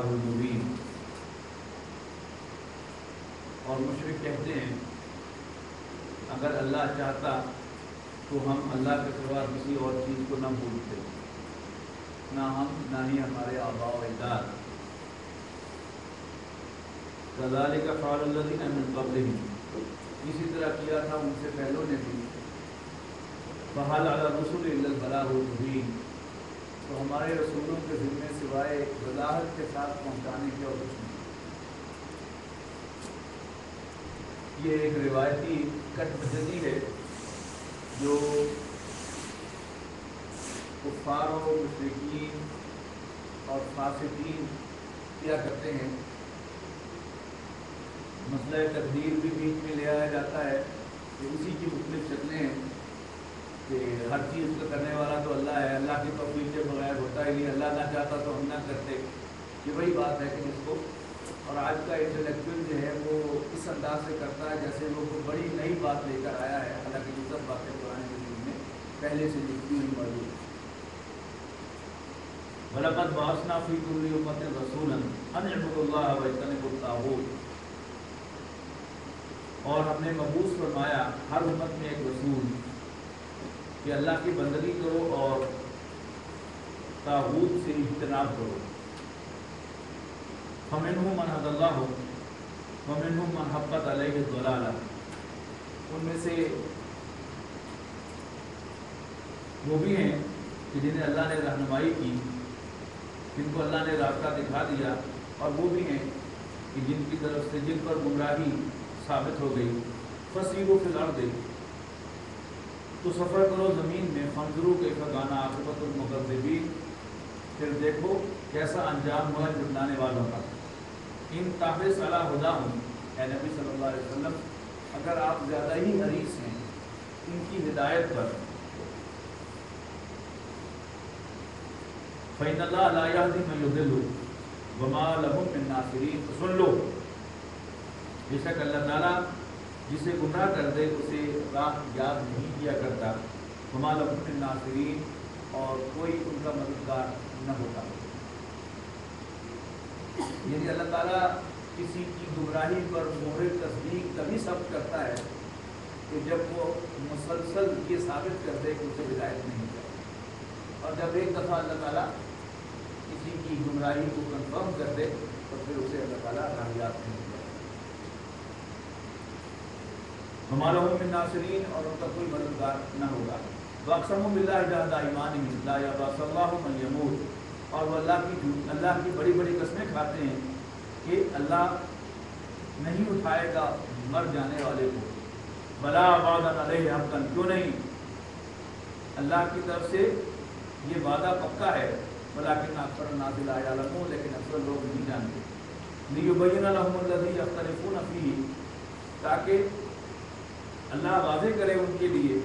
البلاغ المبین۔ اور مشرک کہتے ہیں اگر اللہ چاہتا تو ہم اللہ کے سوا کسی اور چیز کو نہ بھولتے، نہ ہم نہ ہی ہمارے آباء و اجداد۔ كذلك فعل الذين من قبلهم، اسی طرح کیا تھا ان سے پہلوں نے بھی۔ فهل على الرسل الا البلاغ المبين، تو ہمارے رسولوں کے ذمے سوائے وضاحت کے ساتھ پہنچانے کے اور کچھ نہیں۔ یہ ایک روایتی کٹ بجلی ہے جو کفار و مشرکین اور فاسقین کیا کرتے ہیں۔ مسئلہ تقدیر بھی بیچ میں لے آیا جاتا ہے کہ اسی کی مختلف شکلیں ہیں کہ ہر چیز کا کرنے والا تو اللہ ہے، اللہ کی توفیق کے بغیر ہوتا ہی نہیں، اللہ نہ چاہتا تو ہم نہ کرتے۔ یہ وہی بات ہے کہ جس کو، اور آج کا انٹلیکچوئل جو ہے وہ اس انداز سے کرتا ہے جیسے وہ کوئی بڑی نئی بات لے کر آیا ہے، حالانکہ یہ سب باتیں قرآن مجید میں پہلے سے لکھی ہوئی موجود ہیں۔ وَلَقَدْ بَعَثْنَا فِي كُلِّ أُمَّةٍ رَسُولًا أَنِ اعْبُدُوا اللَّهَ وَاجْتَنِبُوا الطَّاغُوتَ، اور ہم نے مبعوث فرمایا ہر امت میں ایک رسول کہ اللہ کی بندگی کرو اور طاغوت سے اجتناب کرو۔ فَمِنْهُمْ مَنْ هَدَى اللَّهُ وَمِنْهُمْ مَنْ حَقَّتْ عَلَيْهِ الضَّلَالَةُ، ان میں سے وہ بھی ہیں کہ جنہیں اللہ نے رہنمائی کی، جن کو اللہ نے راستہ دکھا دیا، اور وہ بھی ہیں کہ جن کی طرف سے جن پر گمراہی ثابت ہو گئی۔ فَسِیرُوا فِی الْأَرْضِ، تو سفر کرو زمین میں، فَانظُرُوا کَیْفَ کَانَ عَاقِبَةُ الْمُکَذِّبِینَ، پھر دیکھو کیسا انجام ہوا جھٹلانے والوں کا۔ ان تحرص علی ھداھم، اے نبی صلی اللہ علیہ وسلم اگر آپ زیادہ ہی حریص ہیں ان کی ہدایت پر، فإن اللہ لا یہدی من یضل وما لهم من ناصرین، سن لو بے شک اللہ تعالیٰ جسے گمراہ کر دے اسے راہ یاد نہیں کیا کرتا، وما لهم من ناصرین، اور کوئی ان کا مددگار نہ ہوتا۔ یعنی اللہ تعالیٰ کسی کی گمراہی پر مہر تصدیق تبھی ثبت کرتا ہے کہ جب وہ مسلسل یہ ثابت کر دے کہ اسے ہدایت نہیں چاہیے، اور جب ایک دفعہ اللہ تعالیٰ کسی کی گمراہی کو کنفرم کر دے تو پھر اسے اللہ تعالیٰ راہیات نہیں کرتا۔ ہمارا من ناصرین، اور ان کا کوئی مددگار نہ ہوگا۔ واقسموا باللہ جہد ایمانہم لا یبعث اللہ من یموت، اور وہ اللہ کی بڑی بڑی قسمیں کھاتے ہیں کہ اللہ نہیں اٹھائے گا مر جانے والے کو۔ بلا وعدا علیہ حقا، کیوں نہیں، اللہ کی طرف سے یہ وعدہ پکا ہے، ولکن اکثر الناس لا یعلمون، لیکن اکثر لوگ نہیں جانتے۔ لیبین لهم الذی یختلفون فیہ، تاکہ اللہ واضح کرے ان کے لیے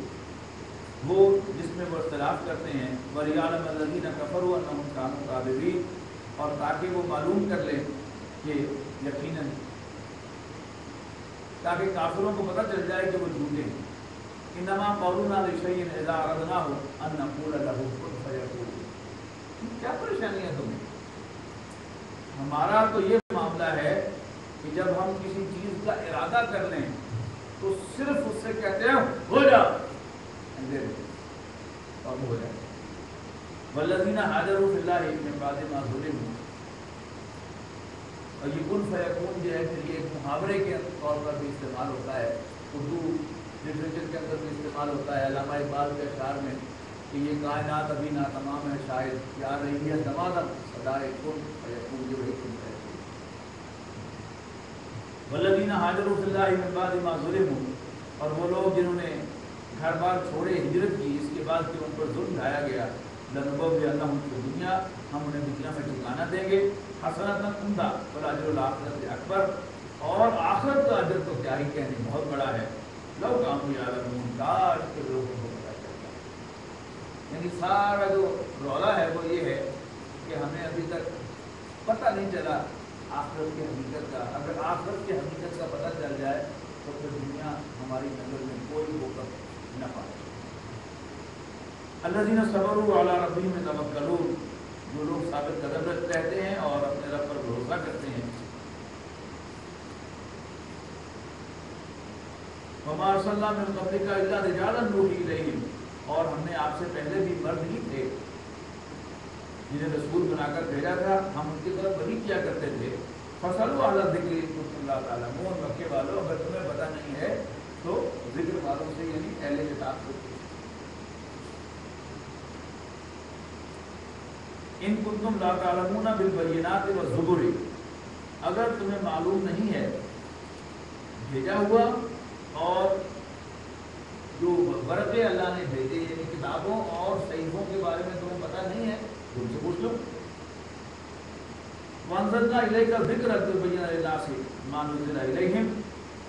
وہ جس میں وہ اختلاف کرتے ہیں، وَلِيَعْلَمَ الَّذِينَ كَفَرُوا أَنَّهُمْ كَانُوا كَاذِبِينَ، اور تاکہ وہ معلوم کر لیں کہ یقیناً، تاکہ کافروں کو پتہ چل جائے کہ وہ جھوٹے ہیں۔ إِنَّمَا قَوْلُنَا لِشَيْءٍ إِذَا أَرَدْنَاهُ أَن نَّقُولَ لَهُ كُن فَيَكُونُ، کیا پریشانی ہے تمہیں؟ ہمارا تو یہ معاملہ ہے کہ جب ہم کسی چیز کا ارادہ کر لیں تو صرف اس سے کہتے ہیں ہو جا، اور ہو جائے۔ والذین ہاجروا فی اللہ من بعد ما ظلموا، اور یہ کن فیکون جو ہے پھر یہ ایک محاورے کے طور پر بھی استعمال ہوتا ہے، اردو لٹریچر کے اندر بھی استعمال ہوتا ہے۔ علامہ اقبال کے اشعار میں کہ یہ کائنات ابھی ناتمام ہے شاید، کیا رہی ہے دمادم صدائے کن فیکون، جو ہے کن فیکون۔ والذین ہاجروا فی اللہ من بعد ما ظلموا، اور وہ لوگ جنہوں نے گھر بار چھوڑے، ہجرت کی، اس کے بعد کہ ان پر ظلم ڈھایا گیا، لنبوئنہم فی الدنیا، ہم انہیں دنیا میں ٹھکانہ دیں گے، حسنۃ عمدہ، والاجر الآخرۃ اکبر، اور آخرت کا اجر تو کیا ہی کہنے، بہت بڑا ہے۔ لو کانوا یعلمون، کاش کے لوگوں کو پتہ چلتا۔ یعنی سارا جو رولا ہے وہ یہ ہے کہ ہمیں ابھی تک پتہ نہیں چلا آخرت کی حقیقت کا۔ اگر آخرت کی حقیقت کا پتہ چل جائے تو پھر دنیا ہماری نظر میں کوئی وقت نہ پائے۔ الذین صبروا علی ربہم یتوکلون، جو لوگ ثابت قدم رہتے ہیں اور اپنے رب پر بھروسہ وما ارسلنا من قبلک الا رجالا نوحی الیہم، اور ہم نے آپ سے پہلے بھی مرد ہی تھے جنہیں رسول بنا کر بھیجا تھا، ہم ان کی طرف وحی کیا کرتے تھے۔ فصلوا علی الذکر ان کنتم لا تعلمون، مکے والوں اگر تمہیں پتہ نہیں ہے تو ذکر والوں سے یعنی اہل کتاب سے ان کنتم لا تعلمون بالبینات والزبر، اگر تمہیں معلوم نہیں ہے بھیجا ہوا اور جو ورقے اللہ نے بھیجے یعنی کتابوں اور صحیفوں کے بارے میں تمہیں پتہ نہیں ہے تو ان سے پوچھ لو۔ وانزلنا الیک الذکر لتبین للناس ما نزل الیہم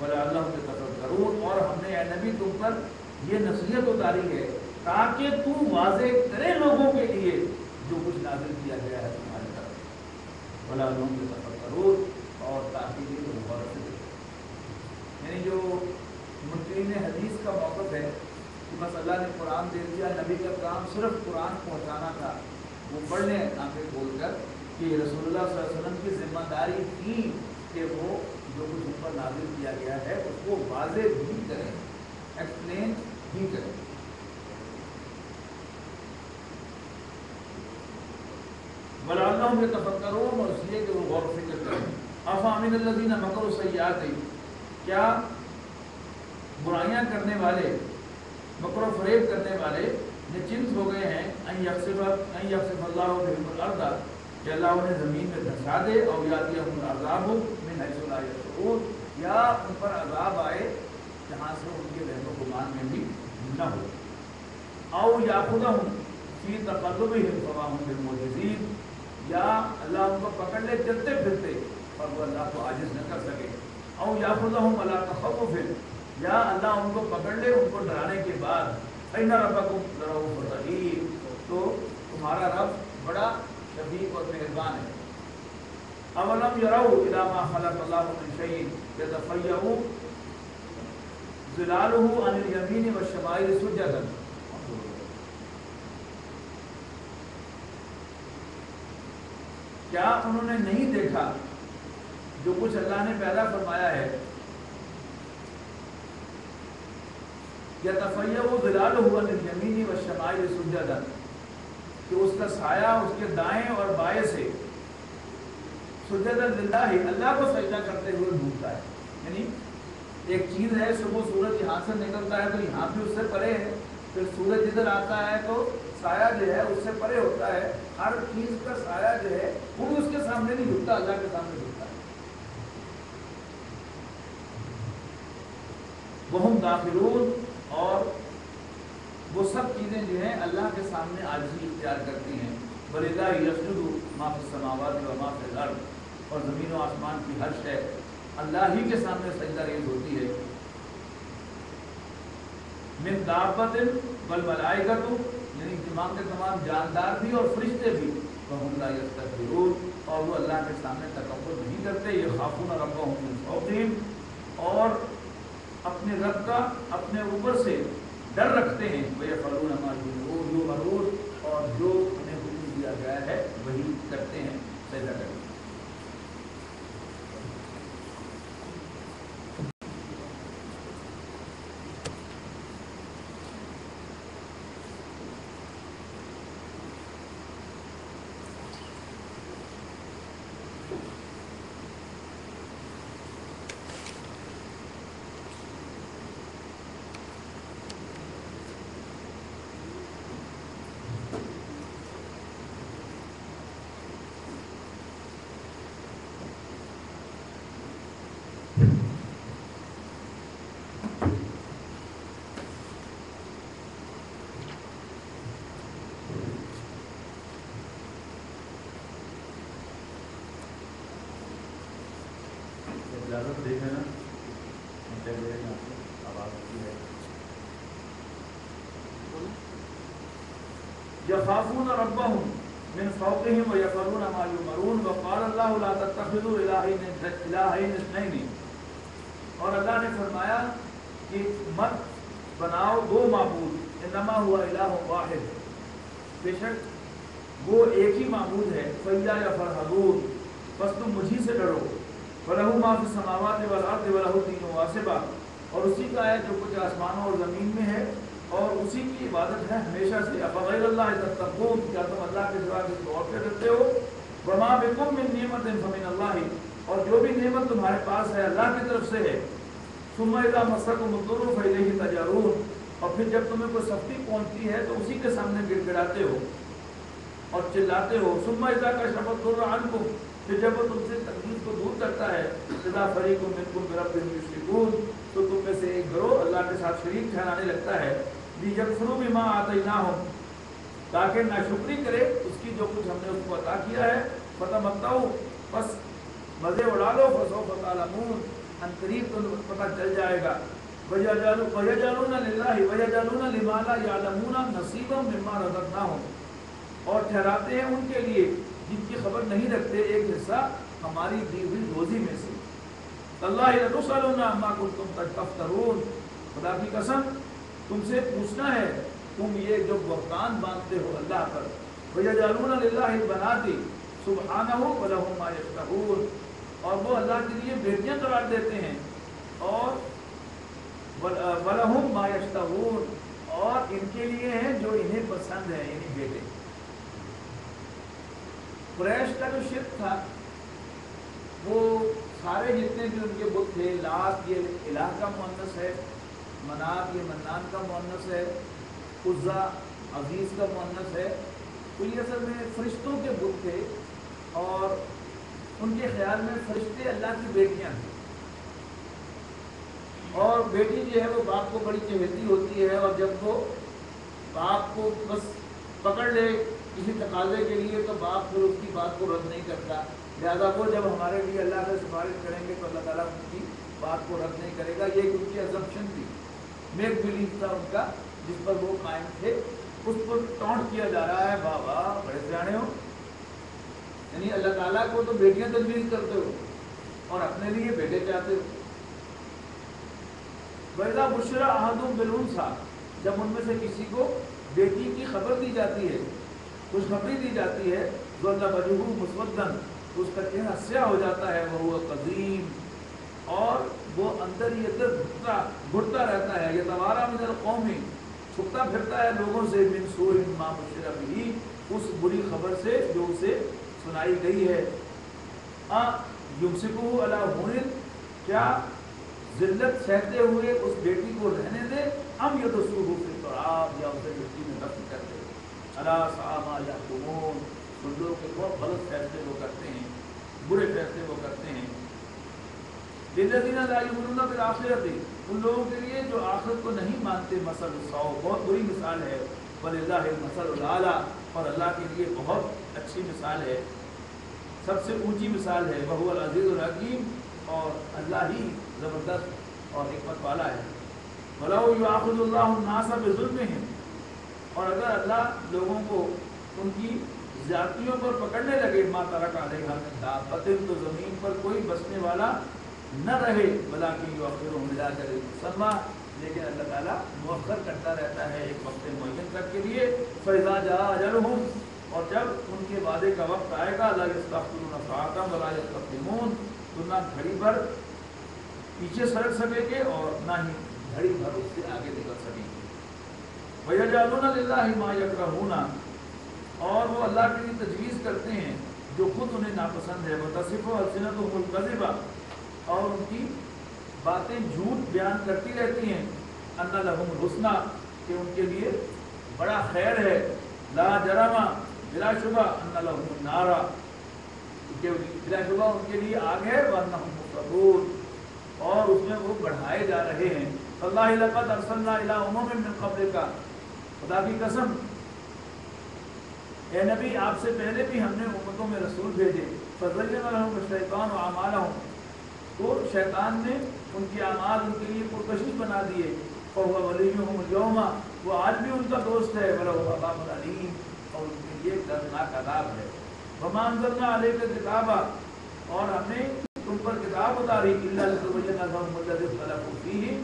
ولعلہم یتفکرون، اور ہم نے اے نبی تم پر یہ نصیحت اتاری ہے تاکہ تو واضح کرے لوگوں کے لیے جو کچھ نازل کیا گیا ہے تمہاری طرف، ولعلہم یتفکرون، اور تاکہ یہ لوگ غور سے دیکھیں۔ یعنی جو منکرین حدیث کا موقف ہے کہ بس اللہ نے قرآن دے دیا، نبی کا کام صرف قرآن پہنچانا تھا، وہ پڑھ لیں آنکھیں کھول کر کہ رسول اللہ صلی اللہ علیہ وسلم کی ذمہ داری تھی کہ وہ جو کچھ ان پر نازل کیا گیا ہے اس کو واضح بھی کریں، ایکسپلین بھی کریں۔ وَلَعَلَّهُمْ يَتَفَكَّرُونَ، اور اس لیے کہ وہ غور و فکر کریں۔ أَفَأَمِنَ الَّذِينَ مَكَرُوا السَّيِّئَاتِ، کیا برائیاں کرنے والے، مکر و فریب کرنے والے نچنت ہو گئے ہیں ان یخسف اللہ بہم الارض، کہ اللہ انہیں زمین میں دھسا دے، او یاتیہم العذاب من حیث لا یشعرون، یا ان پر عذاب آئے جہاں سے ان کے وہم و گمان میں بھی نہ ہو، او یاخذہم فی تقلبہم فما ہم بالمعجزین، یا اللہ ان کو پکڑ لے چلتے پھرتے اور وہ اللہ کو عاجز نہ کر سکے، او یاخذہم علی تخوف، یا اللہ ان کو پکڑ لے ان کو ڈرانے کے بعد فإن ربکم لرؤوف رحیم، تو تمہارا رب بڑا شفیق اور مہربان ہے۔ اولم یروا الی ما خلق اللہ من شیء یتفیأ ظلالہ عن الیمین والشمائل سجدا، کیا انہوں نے نہیں دیکھا جو کچھ اللہ نے پیدا فرمایا ہے، یتفیأ ظلالہ عن الیمین والشمائل سجدا، کہ اس کا سایہ اس کے دائیں اور بائیں سے سجدا للہ، اللہ کو سجدہ کرتے ہوئے ڈوبتا ہے۔ یعنی ایک چیز ہے صبح سورج یہاں سے نکلتا ہے تو یہاں بھی اس سے پرے ہے، پھر سورج ادھر آتا ہے تو سایہ جو ہے اس سے پرے ہوتا ہے، ہر چیز کا سایہ جو ہے وہ بھی اس کے سامنے نہیں جھکتا، اللہ کے سامنے جھکتا ہے۔ وہم داخلون، اور وہ سب چیزیں جو ہیں اللہ کے سامنے عاجزی اختیار کرتی ہیں۔ وَلِلَّهِ يَسْجُدُ مَا فِي السَّمَاوَاتِ وَمَا فِي الْأَرْضِ، اور زمین و آسمان کی ہر شے اللہ ہی کے سامنے سجدہ ریز ہوتی ہے۔ مِن دَابَّةٍ وَالْمَلَائِكَةُ، یعنی تمام کے تمام جاندار بھی اور فرشتے بھی، وَهُمْ لَا يَسْتَكْبِرُونَ، اور وہ اللہ کے سامنے تکبر نہیں کرتے۔ يَخَافُونَ رَبَّهُم مِّن فَوْقِهِمْ، اور اپنے رب کا اپنے اوپر سے ڈر رکھتے ہیں۔ وَيَفْعَلُونَ مَا يُؤْمَرُونَ، اور جو انہیں حکم دیا گیا ہے وہی کرتے ہیں، سجدہ کرتے ہیں۔ اجازت دیکھیں نا آواز کی ہے۔ یخافون ربهم من فوقهم ويفعلون ما يؤمرون وقال الله لا تتخذوا الہین اثنین، اور اللہ نے فرمایا کہ مت بناؤ دو معبود، انما هو الہ واحد، بے شک وہ ایک ہی معبود ہے، فإیایا فارہبون، بس تم مجھی سے ڈرو۔ وَلَهُ مَا فِي السَّمَاوَاتِ وَالْأَرْضِ وَلَهُ الدِّينُ وَاسِبًا، اور اسی کا ہے جو کچھ آسمانوں اور زمین میں ہے، اور اسی کی عبادت ہے ہمیشہ سے۔ افغیر اللہ تتقون، کیا تم اللہ کے سوا کسی اور سے ڈرتے ہو؟ وما بکم من نعمت فمن اللہ، اور جو بھی نعمت تمہارے پاس ہے اللہ کی طرف سے ہے۔ ثم اذا مسکم الضر فالیہ تجارون، اور پھر جب تمہیں کوئی سختی پہنچتی ہے تو اسی کے سامنے گڑ گڑاتے ہو اور چلاتے ہو۔ ثم اذا کشف الضر عنکم، پھر جب وہ تم سے تکلیف کو دور کرتا ہے، اذا فریق منکم بربہم یشرکون، تو تم میں سے ایک گروہ اللہ کے ساتھ شریک ٹھہرانے لگتا ہے۔ لیکفروا بما آتیناہم، تاکہ ناشکری کرے اس کی جو کچھ ہم نے اس کو عطا کیا ہے۔ فتمتعوا، بس مزے اڑا لو، فسوف تعلمون، ان قریب تمہیں پتہ چل جائے گا۔ وَيَجْعَلُونَ لِلَّهِ وَيَجْعَلُونَ لِمَا لَا يَعْلَمُونَ نَصِيبًا مِّمَّا رَزَقْنَاهُمْ، اور ٹھہراتے ہیں ان کے لیے جن کی خبر نہیں رکھتے ایک حصہ ہماری دی ہوئی روزی میں سے۔ اللہ لَتُسْأَلُنَّ عَمَّا كُنتُمْ تَفْتَرُونَ، خدا کی قسم تم سے پوچھنا ہے تم یہ جو بہتان باندھتے ہو اللہ پر۔ وَيَجْعَلُونَ لِلَّهِ الْبَنَاتِ سُبْحَانَهُ وَلَهُم مَّا يَشْتَهُونَ، اور وہ اللہ کے لیے بیٹیاں قرار دیتے ہیں، اور وَلَهُم مَّا يَشْتَهُونَ، اور ان کے لیے ہیں جو انہیں پسند ہے، یعنی بیٹے۔ قریش کا جو شرک تھا وہ سارے جتنے بھی ان کے بت تھے، لات یہ الہ کا مؤنث ہے، منات یہ منان کا مؤنث ہے، عزا عزیز کا مؤنث ہے، تو یہ اصل میں فرشتوں کے بت تھے، اور ان کے خیال میں فرشتے اللہ کی بیٹیاں تھیں، اور بیٹی جو ہے وہ باپ کو بڑی چہیتی ہوتی ہے، اور جب وہ باپ کو بس پکڑ لے کسی تقاضے کے لیے تو باپ پھر اس کی بات کو رد نہیں کرتا، لہذا وہ جب ہمارے لیے اللہ سے سفارش کریں گے تو اللہ تعالیٰ ان کی بات کو رد نہیں کرے گا۔ یہ ان کی assumption تھی، میک بلیف تھا ان کا، جس پر وہ قائم تھے، اس پر ٹونٹ کیا جا رہا ہے۔ واہ واہ بڑے سیانے ہو، یعنی اللہ تعالیٰ کو تو بیٹیاں تجویز کرتے ہو اور اپنے لیے بیٹے چاہتے ہو۔ وَإِذَا بُشِّرَ أَحَدُهُم بِالْأُنثىٰ، جب ان میں سے کسی کو بیٹی کی خبر دی جاتی ہے، خوشخبری دی جاتی ہے، ظَلَّ وَجْهُهُ مُسْوَدًّا، تو اس کا چہرہ سیاہ ہو جاتا ہے، وَهُوَ كَظِيمٌ، اور وہ اندر ہی اندر گھٹتا رہتا ہے، يَتَوَارَىٰ مِنَ الْقَوْمِ، چھپتا پھرتا ہے لوگوں سے، مِنْ سُوءِ مَا بُشِّرَ بِهِ، اس بری خبر سے جو اسے سنائی گئی ہے۔ يُمْسِكُهُ عَلَىٰ هُونٍ، کیا ذلت سہتے ہوئے اس بیٹی کو رہنے دے، ام یدسوہ فی التراب، یا اسے مٹی میں دفن کر دے۔ الا ساء ما یحکمون، ان لوگوں کے بہت غلط فیصلے وہ کرتے ہیں، برے فیصلے وہ کرتے ہیں۔ للذین لا یؤمنون بالآخرۃ، ان لوگوں کے لیے جو آخرت کو نہیں مانتے، مثل السوء، بہت بری مثال ہے، وللہ المثل الاعلی، اور اللہ کے لیے بہت اچھی مثال ہے، سب سے اونچی مثال ہے، وہو العزیز الحکیم، اور اللہ ہی زبردست اور حکمت والا ہے۔ وَلَوْ يُؤَاخِذُ اللَّهُ النَّاسَ بِظُلْمِهِمْ، اور اگر اللہ لوگوں کو ان کی زیادتیوں پر پکڑنے لگے، مَا تَرَكَ عَلَيْهَا مِن دَابَّةٍ، تو زمین پر کوئی بسنے والا نہ رہے، وَلَٰكِن يُؤَخِّرُهُمْ إِلَىٰ أَجَلٍ مُّسَمًّى، لیکن اللہ تعالیٰ مؤخر کرتا رہتا ہے ایک وقت معین تک کے لیے۔ فَإِذَا جَاءَ أَجَلُهُمْ، اور جب ان کے وعدے کا وقت آئے گا، لَا يَسْتَأْخِرُونَ سَاعَةً وَلَا يَسْتَقْدِمُونَ، تو نہ گھڑی بھر پیچھے سرک سکے گے اور نہ ہی گھڑی بھر اس سے آگے نکل سکیں گے۔ وَيَجْعَلُونَ لِلَّهِ مَا يَكْرَهُونَ، اور وہ اللہ کے لیے تجویز کرتے ہیں جو خود انہیں ناپسند ہے۔ وَتَصِفُ أَلْسِنَتُهُمُ الْكَذِبَ، اور ان کی باتیں جھوٹ بیان کرتی رہتی ہیں، أَنَّ لَهُمُ الْحُسْنَىٰ، کہ ان کے لیے بڑا خیر ہے، لا جرم، بلا شبہ، أَنَّ لَهُمُ النَّارَ، کہ بلا شبہ ان کے لیے آگ ہے، وَأَنَّهُمْ مُفْرَطُونَ، اور اس میں وہ بڑھائے جا رہے ہیں۔ فَاللَّهِ لَقَدْ أَرْسَلْنَا إِلَىٰ أُمَمٍ مِّن قَبْلِكَ، خدا کی قسم اے نبی آپ سے پہلے بھی ہم نے امتوں میں رسول بھیجے۔ فَزَيَّنَ لَهُمُ الشَّيْطَانُ أَعْمَالَهُمْ، تو شیطان نے ان کی اعمال ان کے لیے پرکشش بنا دیے۔ فَهُوَ وَلِيُّهُمُ الْيَوْمَ، وہ آج بھی ان کا دوست ہے، وَلَهُ عَذَابٌ أَلِيمٌ، اور ان کے لیے دردناک عذاب ہے۔ وَمَا أَنزَلْنَا عَلَيْكَ الْكِتَابَ، اور ہم نے تم پر کتاب اتاری، الا لتبین لهم الذی اختلفوا فیہ،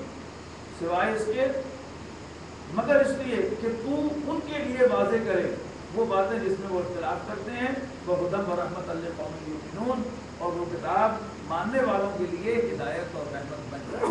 سوائے اس کے مگر اس لیے کہ تو ان کے لیے واضح کرے وہ باتیں جس میں وہ اختلاف کرتے ہیں۔ وہدی ورحمۃ لقوم یؤمنون، اور وہ کتاب ماننے والوں کے لیے ہدایت اور رحمت بن جائے۔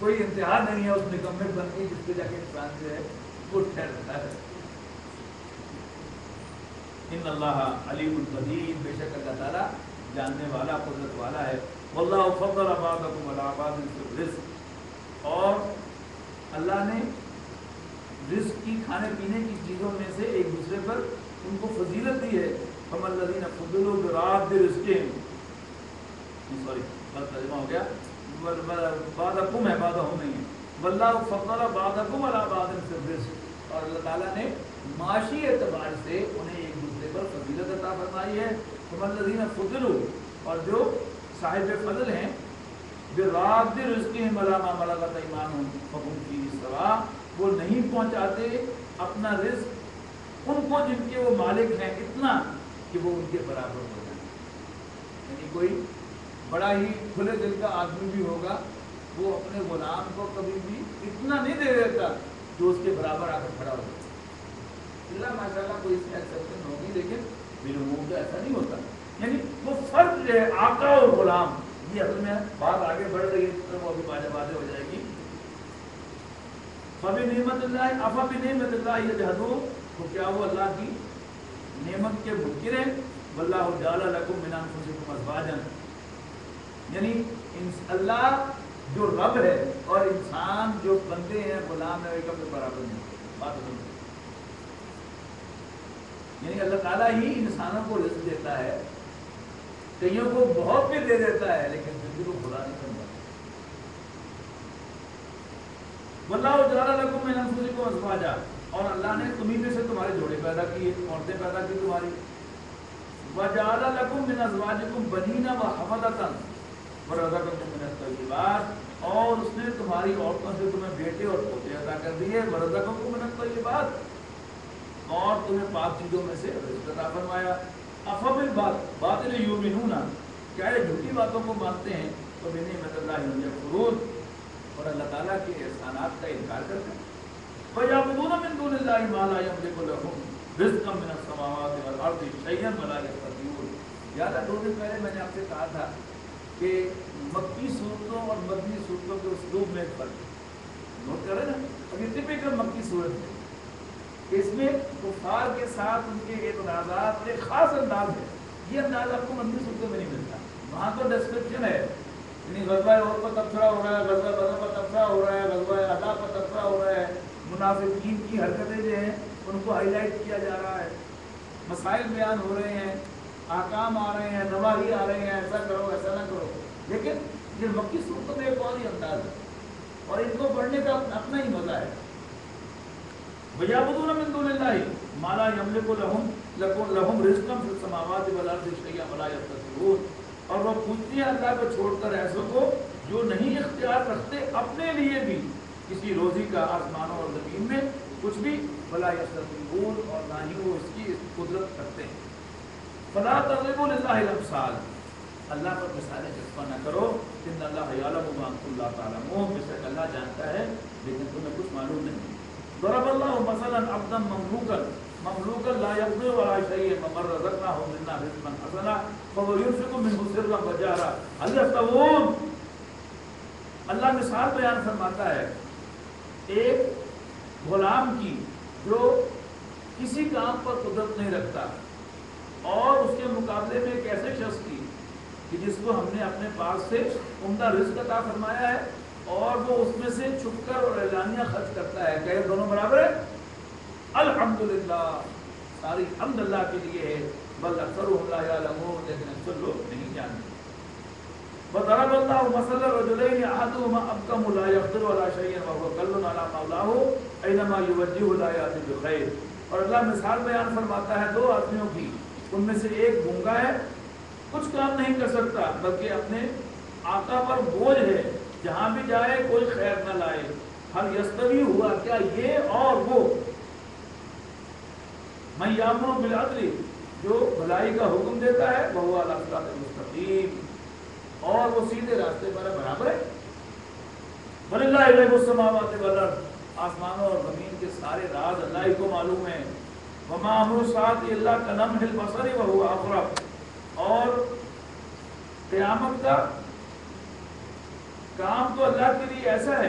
کوئی انتہا نہیں ہے اس نکمے بن کی جس پہ جا کے انسان جو ہے وہ ٹھہرتا ہے۔ ان اللہ علیم القدیر، بے شک اللہ تعالیٰ جاننے والا قدرت والا ہے۔ واللہ فضل بعضکم علی بعض فی الرزق، اور اللہ نے رزق کی، کھانے پینے کی چیزوں میں سے ایک دوسرے پر ان کو فضیلت دی ہے۔ فَمَا الَّذِينَ فُضِّلُوا بِرَادِّ رِزْقِهِمْ، سوری غلط ترجمہ ہو گیا، بعضکم ہے بعضہم نہیں ہے، واللہ فضل بعضکم علی بعض فی الرزق، اور اللہ تعالیٰ نے معاشی اعتبار سے انہیں ایک دوسرے پر فضیلت عطا فرمائی ہے۔ فَمَا الَّذِينَ فُضِّلُوا، اور جو صاحب فضل ہیں، بِرَادِّ رِزْقِهِمْ عَلَىٰ مَا مَلَكَتْ أَيْمَانُهُمْ فَهُمْ فِيهِ سَوَاءٌ، وہ نہیں پہنچاتے اپنا رزق ان کو جن کے وہ مالک ہیں اتنا کہ وہ ان کے برابر ہو جائیں۔ یعنی کوئی بڑا ہی کھلے دل کا آدمی بھی ہوگا، وہ اپنے غلام کو کبھی بھی اتنا نہیں دے دیتا جو اس کے برابر آ کر کھڑا ہو جائے۔ اللہ ماشاء اللہ کوئی اس میں ایکسیپشن ہوگی، لیکن بالعموم تو ایسا نہیں ہوتا۔ یعنی وہ فرق جو ہے آقا اور غلام، یہ اصل میں بات آگے بڑھ رہی ہے، وہ ابھی واضح ہو جائے گی۔ فَبِنِعْمَتِ اللَّهِ أَفَبِنِعْمَتِ اللَّهِ يَجْحَدُونَ، تو کیا وہ اللہ کی نعمت کے منکر ہیں؟ وَاللَّهُ جَعَلَ لَكُم مِّنْ أَنفُسِكُمْ أَزْوَاجًا، یعنی اللہ جو رب ہے اور انسان جو بندے ہیں غلام ہیں، ایک اپنے برابر نہیں، بات سمجھو۔ یعنی اللہ تعالیٰ ہی انسانوں کو رزق دیتا ہے، کئیوں کو بہت بھی دے دیتا ہے، لیکن پھر بھی وہ خدا نہیں بنتا۔ وَاللَّهُ جَعَلَ لَكُم مِّنْ أَنفُسِكُمْ أَزْوَاجًا، اور اللہ نے تمہیں میں سے تمہارے جوڑے پیدا کیے، عورتیں پیدا کی تمہاری۔ وَجَعَلَ لَكُم مِّنْ أَزْوَاجِكُمْ بَنِينَ وَحَفَدَةً وَرَزَقَكُم مِّنَ الطَّيِّبَاتِ، اور اس نے تمہاری عورتوں سے تمہیں بیٹے اور پوتے عطا کر دیے، وَرَزَقَكُم مِّنَ الطَّيِّبَاتِ، اور تمہیں پاک چیزوں میں سے رزق عطا فرمایا۔ أَفَبِالْبَاطِلِ يُؤْمِنُونَ، کیا یہ جھوٹی باتوں کو مانتے ہیں؟ وَبِنِعْمَتِ اللَّهِ هُمْ يَكْفُرُونَ، اور اللہ تعالیٰ کے احسانات کا انکار کرتے ہیں۔ وَيَعْبُدُونَ مِن دُونِ اللَّهِ مَا لَا يَمْلِكُ لَهُمْ رِزْقًا مِّنَ السَّمَاوَاتِ وَالْأَرْضِ شَيْئًا وَلَا يَسْتَطِيعُونَ۔ یاد ہے 2 دن پہلے میں نے آپ سے کہا تھا کہ مکی صورتوں اور مدنی صورتوں کے اسلوب میں ایک فرق ہے، نوٹ کریں نا۔ اب یہ ٹپیکل مکی صورت ہے، اس میں کفار کے ساتھ ان کے اعتراضات ایک خاص انداز ہے، یہ انداز آپ کو مدنی صورتوں میں نہیں ملتا۔ وہاں تو ڈسکرپشن ہے، یعنی غزوہ عہد پر تبصرہ ہو رہا ہے، غزوہ بدر پر تبصرہ ہو رہا ہے، غزوہ احزاب پر تبصرہ ہو رہا ہے، منافقین کی حرکتیں جو ہیں ان کو ہائی لائٹ کیا جا رہا ہے، مسائل بیان ہو رہے ہیں، احکام آ رہے ہیں، نواہی آ رہے ہیں، ایسا کرو ایسا نہ کرو۔ لیکن یہ مکی صورتوں میں ایک اور ہی انداز ہے، اور ان کو پڑھنے کا اپنا ہی مزہ ہے۔ وَيَعْبُدُونَ مِن دُونِ اللَّهِ مَا لَا يَمْلِكُ لَهُمْ رِزْقًا فِي السَّمَاوَاتِ وَالْأَرْضِ شَيْئًا وَلَا يَسْتَطِيعُونَ، اور وہ پوچھتے ہیں اللہ کو چھوڑ کر ایسوں کو جو نہیں اختیار رکھتے اپنے لیے بھی کسی روزی کا آسمانوں اور زمین میں کچھ بھی، وَلَا يَسْتَطِيعُونَ، اور نہ ہی وہ اس کی قدرت رکھتے ہیں۔ فَلَا تَضْرِبُوا لِلَّهِ الْأَمْثَالَ، اللہ پر مثالیں چسپاں نہ کرو، إِنَّ اللَّهَ يَعْلَمُ مَا أَنتُمْ لَا تَعْلَمُونَ، بے شک اللہ جانتا ہے لیکن تمہیں کچھ معلوم نہیں۔ ضرب اللہ مثلا عبدا مملوکا لا يقدر على شيء ومن رزقناه منا رزقا حسنا فهو ينفق منه سرا وجهرا هل يستوون۔ اللہ مثال بیان فرماتا ہے ایک غلام کی جو کسی کام پر قدرت نہیں رکھتا، اور اس کے مقابلے میں ایک ایسے شخص کی کہ جس کو ہم نے اپنے پاس سے عمدہ رزق عطا فرمایا ہے، اور وہ اس میں سے چھپ کر اور اعلانیہ خرچ کرتا ہے، کہ دونوں برابر ہیں؟ الحمدللہ، ساری حمد اللہ کے لیے ہے، بل اکثرهم لا يعلمون، لیکن اکثر لوگ نہیں جانتے۔ وضرب اللہ مثلا رجلین احدهما ابکم لا يقدر على شيء وهو کل على مولاه اینما یوجهه لا یأتی بخیر، اور اللہ مثال بیان فرماتا ہے 2 آدمیوں کی، ان میں سے ایک گونگا ہے، کچھ کام نہیں کر سکتا، بلکہ اپنے آقا پر بوجھ ہے، جہاں بھی جائے کوئی خیر نہ لائے۔ ہل یستوی، ہوا کیا یہ اور وہ؟ من یامر بالعدل، جو بھلائی کا حکم دیتا ہے، وہ علی صراط مستقیم، اور وہ سیدھے راستے پر برابر ہے۔ وللہ غیب السماوات والارض، آسمانوں اور زمین کے سارے راز اللہ ہی کو معلوم ہے۔ وما امر الساعۃ الا کلمح البصر وهو اقرب، اور قیامت کا کام تو اللہ کے لیے ایسا ہے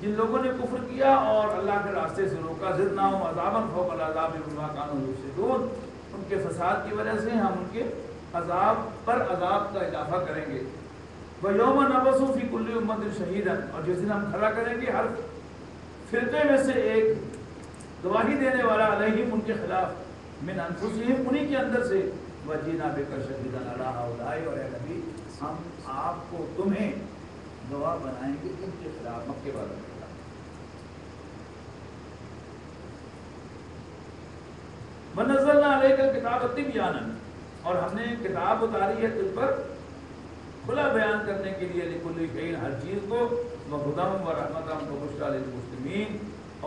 جن لوگوں نے کفر کیا اور اللہ کے راستے سے روکا، زدناہم عذابا فوق العذاب بما كانوا يفسدون، ان کے فساد کی وجہ سے ہم ان کے عذاب پر عذاب کا اضافہ کریں گے۔ وَيَوْمَ نَبْعَثُ فِي كُلِّ أُمَّةٍ شَهِيدًا، اور جس دن ہم کھڑا کریں گے ہر فرقے میں سے ایک گواہی دینے والا علیہم ان کے خلاف، من انفسہم انہی کے اندر سے، وَجِئْنَا بِكَ شَهِيدًا عَلَىٰ هَٰؤُلَاءِ، اور اے نبی ہم آپ کو تمہیں گواہ بنائیں گے ان کے خلاف، مکے والوں کے خلاف۔ وَنَزَّلْنَا عَلَيْكَ الْكِتَابَ تِبْيَانًا، اور ہم نے کتاب اتاری ہے تجھ پر کھلا بیان کرنے کے لیے، لِكُلِّ شَيْءٍ ہر چیز کو، وَهُدًى وَرَحْمَةً وَبُشْرَىٰ لِلْمُسْلِمِينَ،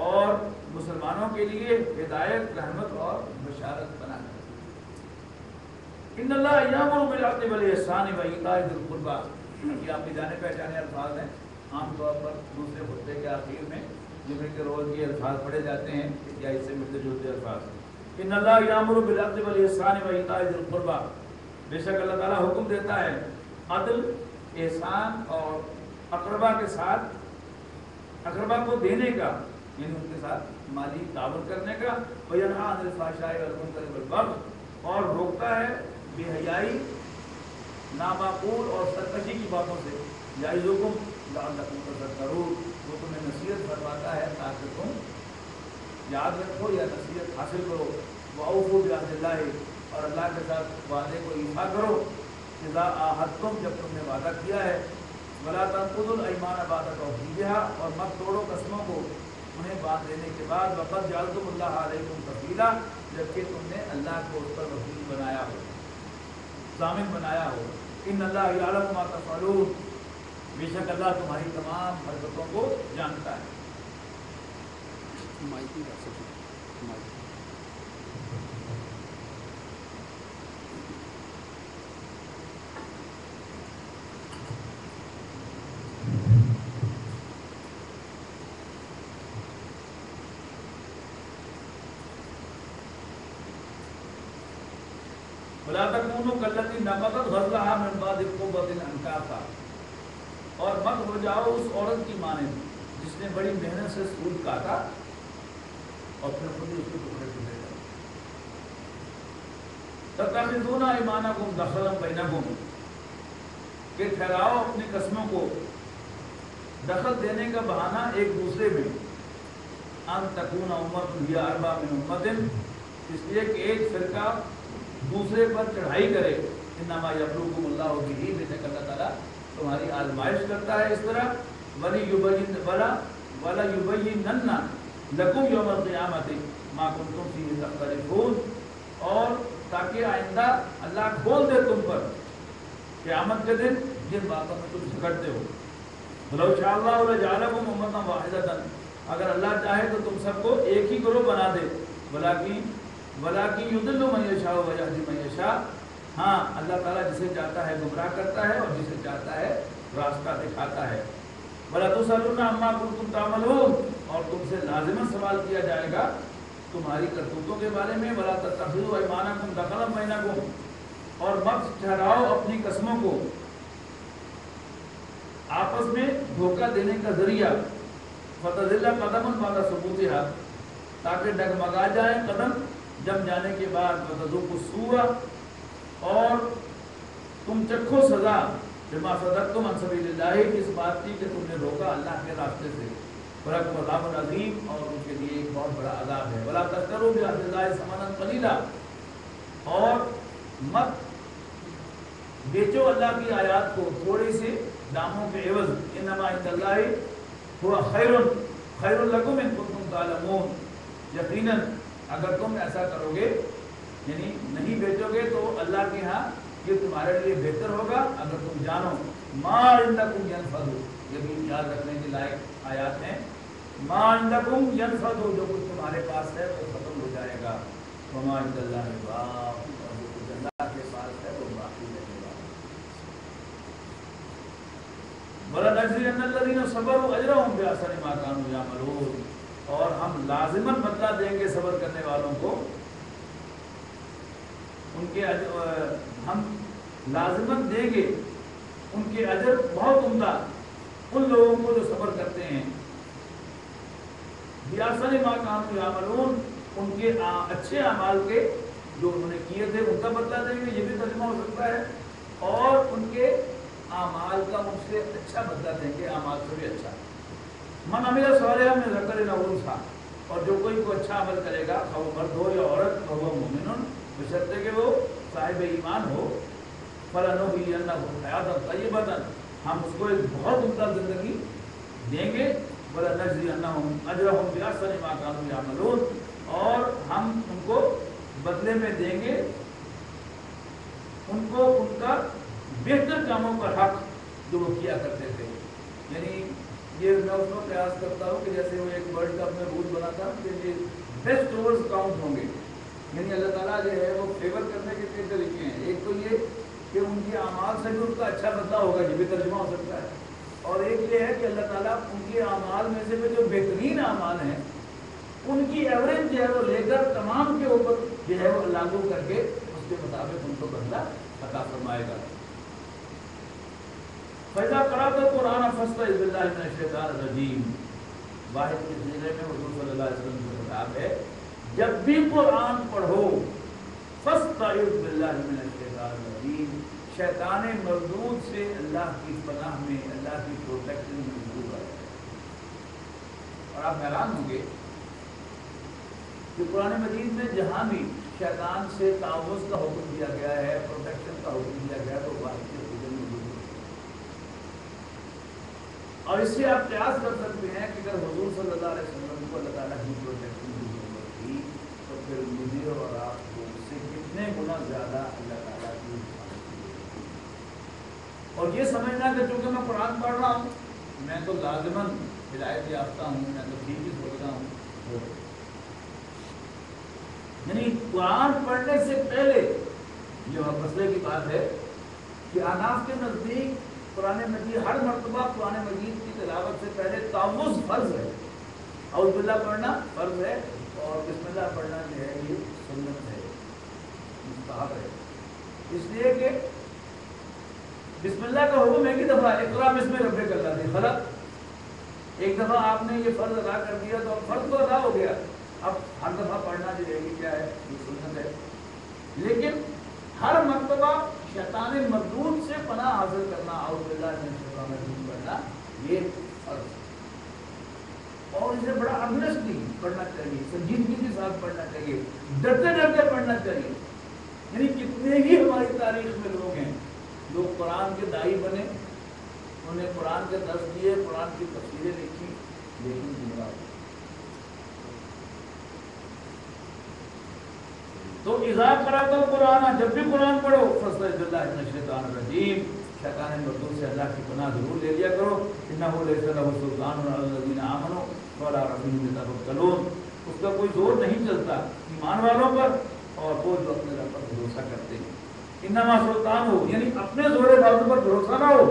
اور مسلمانوں کے لیے ہدایت، رحمت اور بشارت بنا کر۔ ان اللہ یامر بالعدل والاحسان وایتاء ذی القربى، یہ آپ کے جانے پہچانے الفاظ ہیں، عام طور پر دوسرے خطبے کے آخر میں جمعے کے روز یہ الفاظ پڑھے جاتے ہیں یا اس سے ملتے جلتے الفاظ۔ ان اللہ یامر بالعدل والاحسان وایتاء ذی القربى، بے شک اللہ تعالیٰ حکم دیتا ہے عدل، احسان اور اقربا کے ساتھ، اقربا کو دینے کا، یعنی ان کے ساتھ مالی تعاون کرنے کا، وینہی عن الفحشاء والمنکر والبغی، اور روکتا ہے بے حیائی، نامعقول اور سرکشی کی باتوں سے، یعظکم لعلکم تذکرون، وہ تمہیں نصیحت فرماتا ہے تاکہ تم یاد رکھو یا نصیحت حاصل کرو۔ وَأَوْفُوا بِعَهْدِ اللَّهِ، اور اللہ کے ساتھ وعدے کو ایفا کرو، اذا عاہدتم، جب تم نے وعدہ کیا ہے، وَلَا تَنقُضُوا الْأَيْمَانَ بَعْدَ تَوْكِیدِہَا، اور مت توڑو قسموں کو انہیں باندھ دینے کے بعد، وَقَدْ جَعَلْتُمُ اللَّهَ عَلَيْكُمْ کفیلا، جبکہ تم نے اللہ کو اس پر وکیل بنایا ہو، ضامن بنایا ہو۔ ان اللہ یعلم ما تفعلون، بے شک اللہ تمہاری تمام حرکتوں کو جانتا ہے۔ وَلَا تَكُونُوا كَالَّتِي نَقَضَتْ غَزْلَهَا مِن بَعْدِ قُوَّةٍ أَنْكَاثًا، اور مت ہو جاؤ اس عورت کی مانند جس نے بڑی محنت سے سود کاٹا اور پھر خود ہی اس کے ٹکڑے ٹکڑے کر۔ تَتَّخِذُونَ أَيْمَانَكُمْ دَخَلًا بَيْنَكُمْ، کہ ٹھہراؤ اپنی قسموں کو دخل دینے کا بہانہ ایک دوسرے میں، أَن تَكُونَ أُمَّةٌ هِيَ أَرْبَىٰ مِنْ أُمَّةٍ، اس لیے کہ ایک فرقہ دوسرے پر چڑھائی کرے، انما یبلوکم اللہ بہ، بے شک اللہ تعالیٰ تمہاری آزمائش کرتا ہے اس طرح، وَلَا يُبَيِّنَنَّ لَكُمْ يَوْمَ الْقِيَامَةِ مَا كُنْتُمْ فِيهِ تَخْتَلِفُونَ، اور تاکہ آئندہ اللہ کھول دے تم پر قیامت کے دن جن باتوں میں تم جھگڑتے ہو۔ وَلَوْ شَاءَ اللَّهُ لَجَعَلَكُمْ أُمَّةً وَاحِدَةً، اگر اللہ چاہے تو تم سب کو ایک ہی گروہ بنا دے، وَلَٰكِن يُضِلُّ مَن يَشَاءُ وَيَهْدِي مَن يَشَاءُ، ہاں اللہ تعالیٰ جسے چاہتا ہے گمراہ کرتا ہے اور جسے چاہتا ہے راستہ دکھاتا ہے۔ وَلَا تُسْأَلُونَ عَمَّا كُنتُمْ تَعْمَلُونَ، اور تم سے لازماً سوال کیا جائے گا تمہاری کرتوتوں کے بارے میں۔ وَلَا تَتَّخِذُوا أَيْمَانَكُمْ دَخَلًا بَيْنَكُمْ، اور مت ٹھہراؤ اپنی قسموں کو آپس میں دھوکہ دینے کا ذریعہ، فَتَزِلَّ قَدَمٌ بَعْدَ ثُبُوتِهَا، تاکہ ڈگمگا جائے قدم جم جانے کے بعد، وَتَذُوقُوا السُّوءَ، اور تم چکھو سزا، بما صدقتم عن سبیل اللہ، اس بات کی کہ تم نے روکا اللہ کے راستے سے، وَلَكُمْ عَذَابٌ عَظِيمٌ، اور ان کے لیے ایک بہت بڑا عذاب ہے۔ وَلَا تَشْتَرُوا بِعَهْدِ اللَّهِ ثَمَنًا قَلِيلًا، اور مت بیچو اللہ کی آیات کو تھوڑے سے داموں کے عوض، انما عند اللہ هو خیر لکم ان کنتم تعلمون، یقیناً اگر تم ایسا کرو گے، یعنی نہیں بیچو گے تو اللہ کے ہاں یہ تمہارے لیے بہتر ہوگا اگر تم جانو۔ ما عندکم ینفد، یہ بھی یاد رکھنے کے لائق آیات ہیں۔ ما عندکم ینفد، جو کچھ تمہارے پاس ہے وہ ختم ہو جائے گا، وما عند اللہ باق، اور جو کچھ اللہ کے پاس ہے وہ باقی رہے گا۔ وَلَنَجْزِيَنَّ الَّذِينَ صَبَرُوا أَجْرَهُمْ بِأَحْسَنِ مَا كَانُوا يَعْمَلُونَ، اور ہم لازماً بدلہ دیں گے صبر کرنے والوں کو، ان کے ہم لازماً دیں گے ان کے اجر بہت عمدہ ان لوگوں کو جو صبر کرتے ہیں، بیاسن ما کانوا یعملون، ان کے اچھے اعمال کے جو انہوں نے کیے تھے ان کا بدلہ دیں گے، یہ بھی ترجمہ ہو سکتا ہے، اور ان کے اعمال کا ان سے اچھا بدلہ دیں گے، اعمال سے بھی اچھا۔ من عمل صالحا من ذکر او انثی، اور جو کوئی اچھا عمل کرے گا، خواہ وہ مرد ہو یا عورت، فہو مومن، بشرطے کہ وہ صاحب ایمان ہو، فلنحیینہ حیاۃ طیبۃ، ہم اس کو ایک بہت عمدہ زندگی دیں گے، ولنجزینہم اجرہم بأحسن ما کانوا یعملون، اور ہم ان کو بدلے میں دیں گے ان کو ان کا بہتر کاموں کا حق جو وہ کیا کرتے تھے۔ یعنی یہ میں اس میں قیاس کرتا ہوں کہ جیسے وہ ایک ورلڈ کپ میں رول بنا تھا کہ یہ بیسٹ اوورز کاؤنٹ ہوں گے، یعنی اللہ تعالیٰ جو ہے وہ فیور کرنے کے کئی طریقے ہیں، ایک تو یہ کہ ان کی اعمال سے بھی ان کا اچھا بدلہ ہوگا، یہ بھی ترجمہ ہو سکتا ہے، اور ایک یہ ہے کہ اللہ تعالیٰ ان کے اعمال میں سے بھی جو بہترین اعمال ہیں ان کی ایوریج جو ہے وہ لے کر تمام کے اوپر جو ہے وہ لاگو کر کے اس کے مطابق ان کو بدلہ عطا فرمائے گا۔ فَإِذَا قَرَأْتَ الْقُرْآنَ فَاسْتَعِذْ بِاللَّهِ مِنَ الشَّيْطَانِ الرَّجِيمِ، واحد کے سلسلے میں حضور صلی اللہ علیہ وسلم کا خطاب ہے، جب بھی قرآن پڑھو فَاسْتَعِذْ بِاللَّهِ مِنَ الشَّيْطَانِ الرَّجِيمِ، شیطان مردود سے اللہ کی پناہ میں، اللہ کی پروٹیکشن میں ضرور ہے۔ اور آپ حیران ہوں گے کہ قرآن مجید میں جہاں بھی شیطان سے تعوذ کا حکم دیا گیا ہے، پروٹیکشن کا حکم دیا گیا ہے، تو واحد کے حکم میں ضرور ہے۔ اور اس سے آپ قیاس کر سکتے ہیں کہ اگر حضور صلی اللہ علیہ وسلم کو اللہ تعالیٰ کی پروٹیکشن کی ضرورت تھی تو پھر مجھے اور آپ کو اس سے کتنے گنا زیادہ اللہ تعالیٰ کی اور یہ سمجھنا کہ چونکہ میں قرآن پڑھ رہا ہوں میں تو لازماً ہدایت یافتہ ہوں، میں تو ٹھیک ہی سوچ رہا ہوں، یعنی قرآن پڑھنے سے پہلے یہ مسئلے کی بات ہے کہ احناف کے نزدیک قرآن مجید ہر مرتبہ قرآن مجید کی تلاوت سے پہلے تعوذ فرض ہے، اعوذ باللہ پڑھنا فرض ہے، اور بسم اللہ پڑھنا جو ہے یہ سنت ہے، مستحب ہے، اس لیے کہ بسم اللہ کا حکم ایک ہی دفعہ اقرا بسم ربک الذی خلق، ایک دفعہ آپ نے یہ فرض ادا کر دیا تو اب فرض تو ادا ہو گیا، اب ہر دفعہ پڑھنا جو ہے کیا ہے یہ سنت ہے، لیکن ہر مرتبہ شیطان مردود سے پناہ حاصل کرنا، اعوذ باللہ من الشیطان الرجیم پڑھنا یہ فرض، اور اسے بڑا ارنیسٹلی پڑھنا چاہیے، سنجیدگی کے ساتھ پڑھنا چاہیے، ڈرتے ڈرتے پڑھنا چاہیے۔ یعنی کتنے ہی ہماری تاریخ میں لوگ ہیں جو قرآن کے داعی بنے، انہوں نے قرآن کے درس دیے، قرآن کی تفسیریں لکھی، لیکن گمراہ ہوئے۔ تو اذا قرأت القرآن، جب بھی قرآن پڑھو فاستعذ باللہ من الشیطان الرجیم، شیطان مردود سے اللہ کی پناہ ضرور لے لیا کرو، انہ لیس لہ سلطان علی الذین آمنوا وعلی ربہم یتوکلون، اس کا کوئی زور نہیں چلتا ایمان والوں پر اور وہ جو اپنے رب پر بھروسہ کرتے ہیں۔ انما سلطان ہو، یعنی اپنے زور بازو پر بھروسہ نہ ہو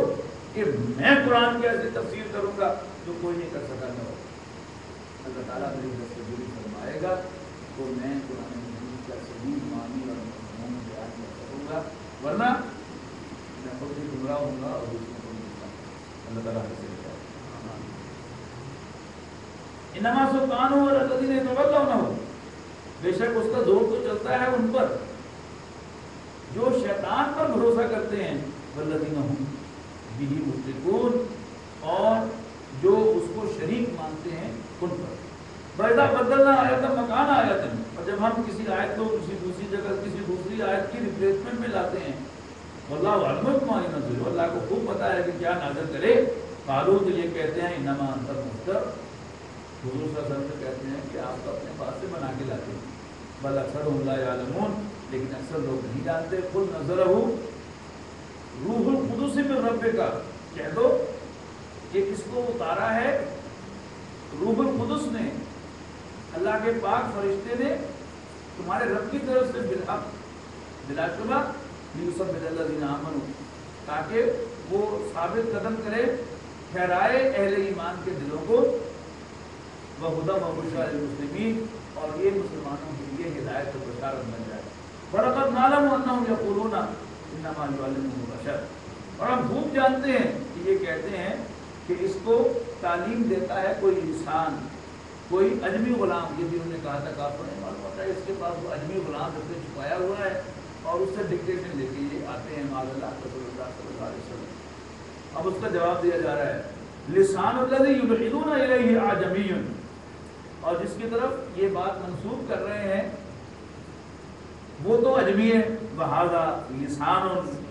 کہ میں قرآن کی ایسی تفسیر کروں گا جو کوئی نہیں کر سکا، نہ ہو، اللہ تعالیٰ میری دستگیری فرمائے گا تو میں قرآن مجید کا صحیح معنی اور مفہوم بیان کروں گا، ورنہ میں خود بھی گمراہ ہوں گا اور دوسروں کو نہیں گمراہ۔ اللہ تعالیٰ سے انما سلطان ہو اور الذین یتولونہ، بے شک اس کا زور تو چلتا ہے ان پر جو شیطان پر بھروسہ کرتے ہیں، والذین هم بہ مشرکون، اور جو اس کو شریک مانتے ہیں ان پر۔ وَإِذَا بَدَّلْنَا آیَةً مَكَانَ آیَةٍ، اور جب ہم کسی آیت کو کسی دوسری جگہ کسی دوسری آیت کی ریپلیسمنٹ میں لاتے ہیں، وَاللَّهُ عَلِيمٌ بِمَا يُنَزِّلُ، اللہ کو خوب پتہ ہے کہ کیا نازل کرے، قالوا تو یہ کہتے ہیں انما انت مفتر، حضور صلی اللہ علیہ وسلم کہتے ہیں کہ آپ تو اپنے پاس سے بنا کے لاتے ہیں، بل اکثرهم لا يعلمون، لیکن اکثر لوگ نہیں جانتے۔ قل نزلہ روح القدس من ربک، کہہ دو کہ اس کو اتارا ہے روح القدس نے، اللہ کے پاک فرشتے نے تمہارے رب کی طرف سے بالحق، بلا شبہ، لیثبت الذین آمنوا، تاکہ وہ ثابت قدم کرے، ٹھہرائے اہل ایمان کے دلوں کو، وہدی وبشریٰ للمسلمین، اور یہ مسلمانوں کے لیے ہدایت و بشارت بن جائے۔ وَلَقَدْ نَعْلَمُ أَنَّهُمْ يَقُولُونَ إِنَّمَا يُعَلِّمُهُ بَشَرٌ، اور ہم خوب جانتے ہیں کہ یہ کہتے ہیں کہ اس کو تعلیم دیتا ہے کوئی انسان، کوئی اجمی غلام، یہ بھی انہوں نے کہا تھا کافروں نے، معلوم ہوتا ہے اس کے پاس وہ اجمی غلام اس نے چھپایا ہوا ہے اور اس سے ڈکٹیشن لے کے یہ آتے ہیں معاذ اللہ رسول اللہ صلی اللہ علیہ وسلم۔ اب اس کا جواب دیا جا رہا ہے لسان الذی یلحدون الیہ اعجمی، اور جس کی طرف یہ بات منسوب کر رہے ہیں وہ تو اجمی ہے، وہذا لسان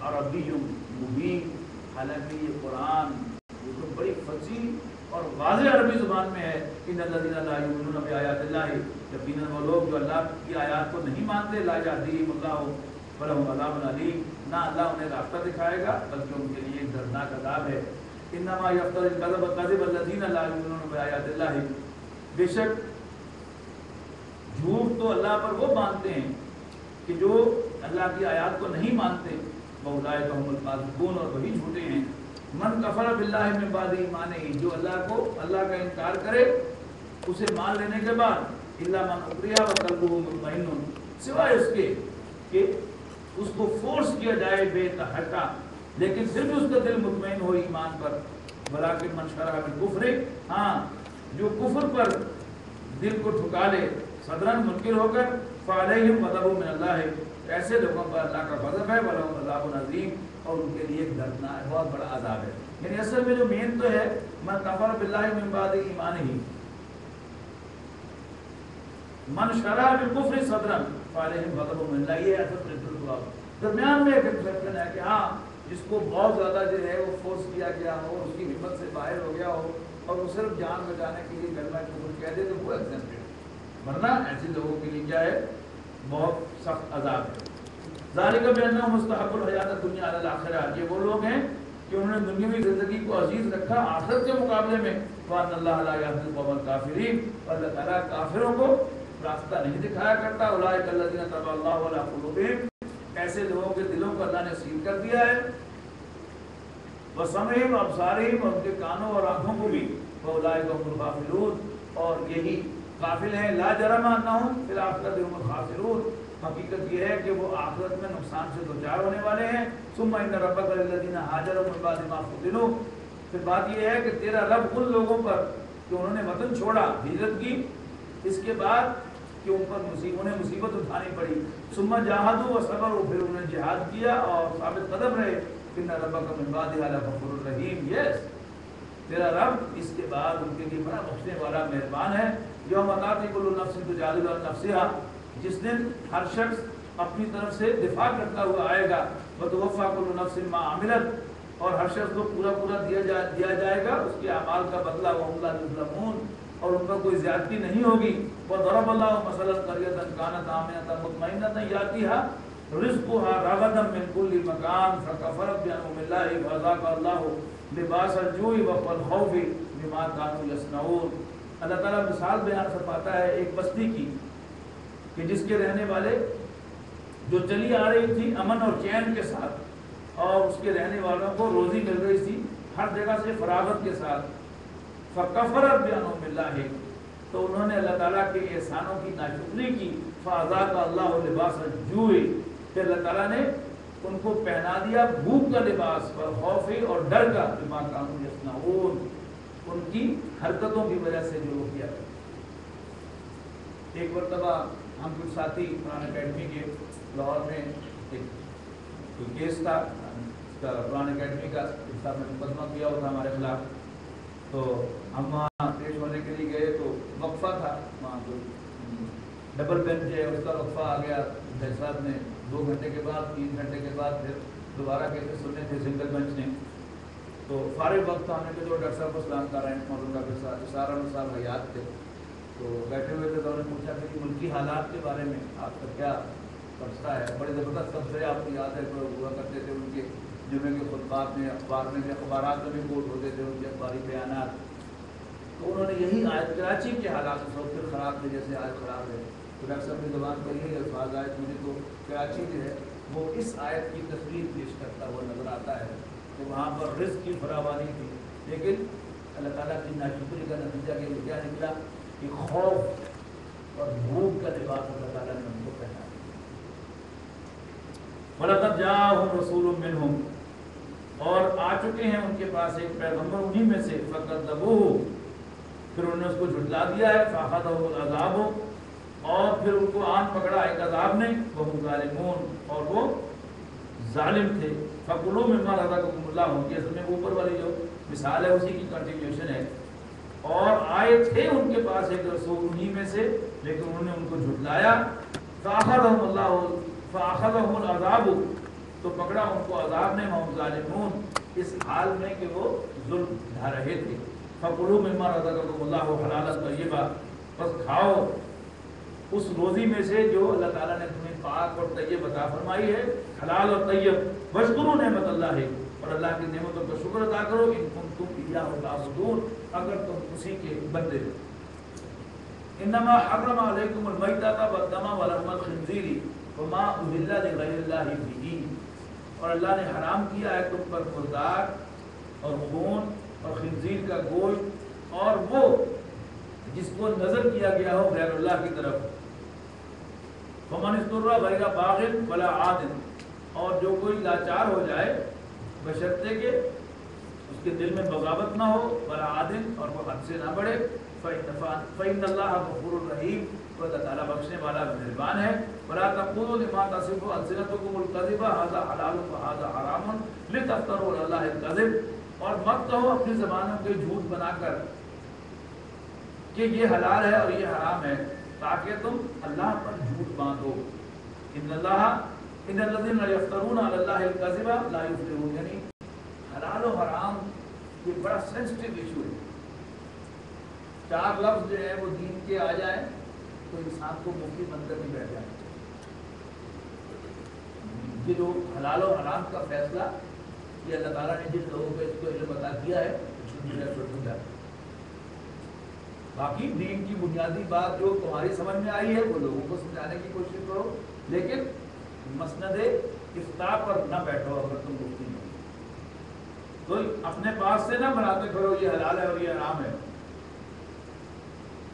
عربی مبین، حالانکہ یہ قرآن یہ تو بڑی فصیح اور واضح عربی زبان میں ہے۔ ان الذین لا یؤمنون بآیات اللہ، یقیناً وہ لوگ جو اللہ کی آیات کو نہیں مانتے، لا یہدیہم اللہ ولہم عذاب علیم، نہ اللہ انہیں راستہ دکھائے گا بلکہ ان کے لیے ایک دردناک عذاب ہے۔ انما یفتری الکذب الذین لا یؤمنون بآیات اللہ، بے شک جھوٹ تو اللہ پر وہ باندھتے ہیں کہ جو اللہ کی آیات کو نہیں مانتے، وَأُولَٰئِکَ هُمُ الْكَاذِبُونَ، اور وہی جھوٹے ہیں۔ من کفر باللہ من بعد ایمانہ، جو اللہ کا انکار کرے اسے مان لینے کے بعد، الا من اکرہ وقلبہ مطمئن، سوائے اس کے کہ اس کو فورس کیا جائے بے تحقہ لیکن پھر بھی اس کا دل مطمئن ہو ایمان پر، ولکن من شرح بالکفر، ہاں جو کفر پر دل کو ٹھکا لے صدرن منکر ہو کر، فعلیہم غضب من اللہ، ایسے لوگوں پر اللہ کا غضب ہے، ولہم عذاب عظیم، اور ان کے لیے ایک دردناک بہت بڑا عذاب ہے۔ یعنی اصل میں جو مین تو ہے من کفر باللہ من بعد ایمانہ، من شرح بالکفر صدرن فعلیہم غضب من اللہ، یہ ایسا درمیان میں ایک ایکسپشن ہے کہ ہاں جس کو بہت زیادہ جو ہے وہ فورس کیا گیا ہو، اس کی ہمت سے باہر ہو گیا ہو اور وہ صرف جان بچانے کے لیے کلمہ کفر کہہ دے تو وہ ایگزمپٹڈ، ورنہ ایسے لوگوں کے لیے کیا ہے بہت سخت عذاب ہے۔ ذالک بانہ مستحب الحیات الدنیا علی الاخرہ، یہ وہ لوگ ہیں کہ انہوں نے دنیاوی زندگی کو عزیز رکھا آخرت کے مقابلے میں، وان اللہ لا یہدی القوم الکافرین، اور اللہ تعالیٰ کافروں کو راستہ نہیں دکھایا کرتا۔ اولئک الذین طبع اللہ علی قلوبہم، ایسے لوگوں کے دلوں کو اللہ نے سیل کر دیا ہے، وسمعہم وابصارہم، اور ان کے کانوں اور آنکھوں کو بھی، واولئک هم الغافلون، اور یہی غافل ہیں، لا جرم انہم فی الآخرۃ هم الخاسرون، حقیقت یہ ہے کہ وہ آخرت میں نقصان سے دوچار ہونے والے ہیں۔ ثم ان ربک للذین ہاجروا من بعد ما فتنوا، پھر بات یہ ہے کہ تیرا رب ان لوگوں پر کہ انہوں نے وطن چھوڑا، ہجرت کی، اس کے بعد کہ ان پر انہیں مصیبت اٹھانی پڑی، ثم جاہدوا وصبروا، پھر انہوں نے جہاد کیا اور ثابت قدم رہے، ان ربک من بعدها لغفور رحیم، یس تیرا رب اس کے بعد ان کے لیے بڑا بخشنے والا مہربان ہے۔ یوم تأتی کل نفس تجادل عن نفسها، جس دن ہر شخص اپنی طرف سے دفاع کرتا ہوا آئے گا، وتوفی کل نفس ما عملت، اور ہر شخص کو پورا پورا دیا جائے گا اس کے اعمال کا بدلہ، وهم لا یظلمون، اور ان پر کوئی زیادتی نہیں ہوگی۔ وضرب اللہ مثلا قریۃ کانت آمنۃ مطمئنۃ یأتیها رزقها رغدا من كل مکان فکفرت بانعم اللہ فاذاقها اللہ لباس الجوع والخوف بما كانوا یصنعون۔ اللہ تعالیٰ مثال بیان فرماتا ہے ایک بستی کی کہ جس کے رہنے والے جو چلی آ رہی تھی امن اور چین کے ساتھ، اور اس کے رہنے والوں کو روزی مل رہی تھی ہر جگہ سے فراغت کے ساتھ، فکفرت بانعم اللہ، تو انہوں نے اللہ تعالیٰ کے احسانوں کی ناشکری کی، فاذاق اللہ لباس الجوع، پھر اللہ تعالیٰ نے ان کو پہنا دیا بھوک کا لباس، والخوف، اور ڈر کا، بما كانوا یصنعون، ان کی حرکتوں کی وجہ سے جو وہ کیا۔ ایک مرتبہ ہم کچھ ساتھی قرآن اکیڈمی کے لاہور میں ایک کیس تھا قرآن اکیڈمی کا، اس کا مقدمہ کیا ہوا تھا ہمارے خلاف، تو ہم وہاں پیش ہونے کے لیے گئے تو وقفہ تھا وہاں، تو ڈبل بینچ ہے اس کا وقفہ آ گیا، جج صاحب نے 2 گھنٹے کے بعد 3 گھنٹے کے بعد پھر دوبارہ کیسے سننے تھے سنگل بینچ نے، تو فارغ وقت ہم نے کہ جو ڈاکٹر صاحب کو سلام کا رینٹ موضوع کا پھر سارا صاحب حیات تھے، تو بیٹھے ہوئے تھے تو انہوں نے پوچھا کہ ملکی حالات کے بارے میں آپ کا کیا فلسفہ ہے؟ بڑے زبردست تبصرے آپ کو یاد ہے تو ہوا کرتے تھے ان کے جمعے کے خطبات میں، اخبار میں، اخبارات میں بھی کوٹ ہوتے تھے ان کے اخباری بیانات، تو انہوں نے یہی آیت کراچی کے حالات سے پھر خراب تھے جیسے آج خراب ہے، تو ڈاکٹر صاحب کی زبان پر یہی الفاظ آئے، مجھے تو کراچی جو ہے وہ اس آیت کی تصویر پیش کرتا ہوا نظر آتا ہے کہ وہاں پر رزق کی فراوانی تھی، لیکن اللہ تعالیٰ کی ناشکری کا نتیجہ کہ کیا نکلا کہ خوف اور بھوک کا لباس اللہ تعالیٰ نے ان کو پہنا۔ وَلَقَدْ جَاءَهُمْ رَسُولٌ مِّنْهُمْ، اور آ چکے ہیں ان کے پاس ایک پیغمبر انہی میں سے، فَكَذَّبُوهُ، پھر انہوں نے اس کو جھٹلا دیا ہے، فَأَخَذَهُمُ الْعَذَابُ، اور پھر ان کو آن پکڑا ایک عذاب نے، وَهُمْ ظَالِمُونَ، اور وہ ظالم تھے۔ فَكُلُوا مِمَّا رَزَقَكُمُ اللَّهُ، کی اصل میں اوپر والی جو مثال ہے اسی کی کنٹینیوشن ہے۔ اور آئے تھے ان کے پاس ایک رسول انہی میں سے، لیکن انہوں نے ان کو جھٹلایا۔ فَأَخَذَهُمُ اللَّهُ فَأَخَذَهُمُ الْعَذَابُ، تو پکڑا ان کو عذاب نے، وَهُمْ ظَالِمُونَ، اس حال میں کہ وہ ظلم ڈھا رہے تھے۔ فَكُلُوا مِمَّا رَزَقَكُمُ اللَّهُ حَلَالًا طَيِّبًا، بس کھاؤ اس روزی میں سے جو اللہ تعالیٰ نے تمہیں پاک اور طیب عطا فرمائی ہے، حلال اور طیب۔ وَاشْكُرُوا نِعْمَتَ اللَّهِ، اور اللہ کی نعمتوں کا شکر ادا کرو، ان کنتم ایاہ تعبدون، اگر تم اسی کے بندے ہو۔ انما حرم علیکم المیتۃ والدم ولحم الخنزیر وما اہل لغیر اللہ بہ، اور اللہ نے حرام کیا ہے تم پر مردار اور خون اور خنزیر کا گوشت، اور وہ جس کو نظر کیا گیا ہو غیر اللہ کی طرف۔ فمن اضطر غیر باغ ولا عاد، اور جو کوئی لاچار ہو جائے بشرطے کہ اس کے دل میں بغاوت نہ ہو، ولا عادل، اور وہ حد سے نہ بڑھے، فإن اللہ غفور الرحیم، تو اللہ تعالیٰ بخشنے والا مہربان ہے۔ ولا تقولوا لما تصف ألسنتكم الكذب هذا حلال وهذا حرام لتفتروا على الله الكذب، اور مت کہو اپنی زبانوں کے جھوٹ بنا کر کہ یہ حلال ہے اور یہ حرام ہے، تاکہ تم اللہ پر جھوٹ باندھو۔ ان الذين يفترون على الله الكذب لا يفلحون، یعنی حلال و حرام یہ بڑا سینسٹیو ایشو ہے۔ چار لفظ جو ہے وہ دین کے آ جائیں تو انسان کو مفتی بنکر نہیں بیٹھ جائے۔ یہ جو حلال و حرام کا فیصلہ یہ اللہ تعالیٰ نے جن لوگوں کو اس کو علم عطا کیا ہے، باقی دین کی بنیادی بات جو تمہاری سمجھ میں آئی ہے وہ لوگوں کو سمجھانے کی کوشش کرو، لیکن مسند افتاء پر نہ بیٹھو۔ اگر تم مفتی ہو تو اپنے پاس سے نہ بناتے کرو یہ حلال ہے اور یہ حرام ہے۔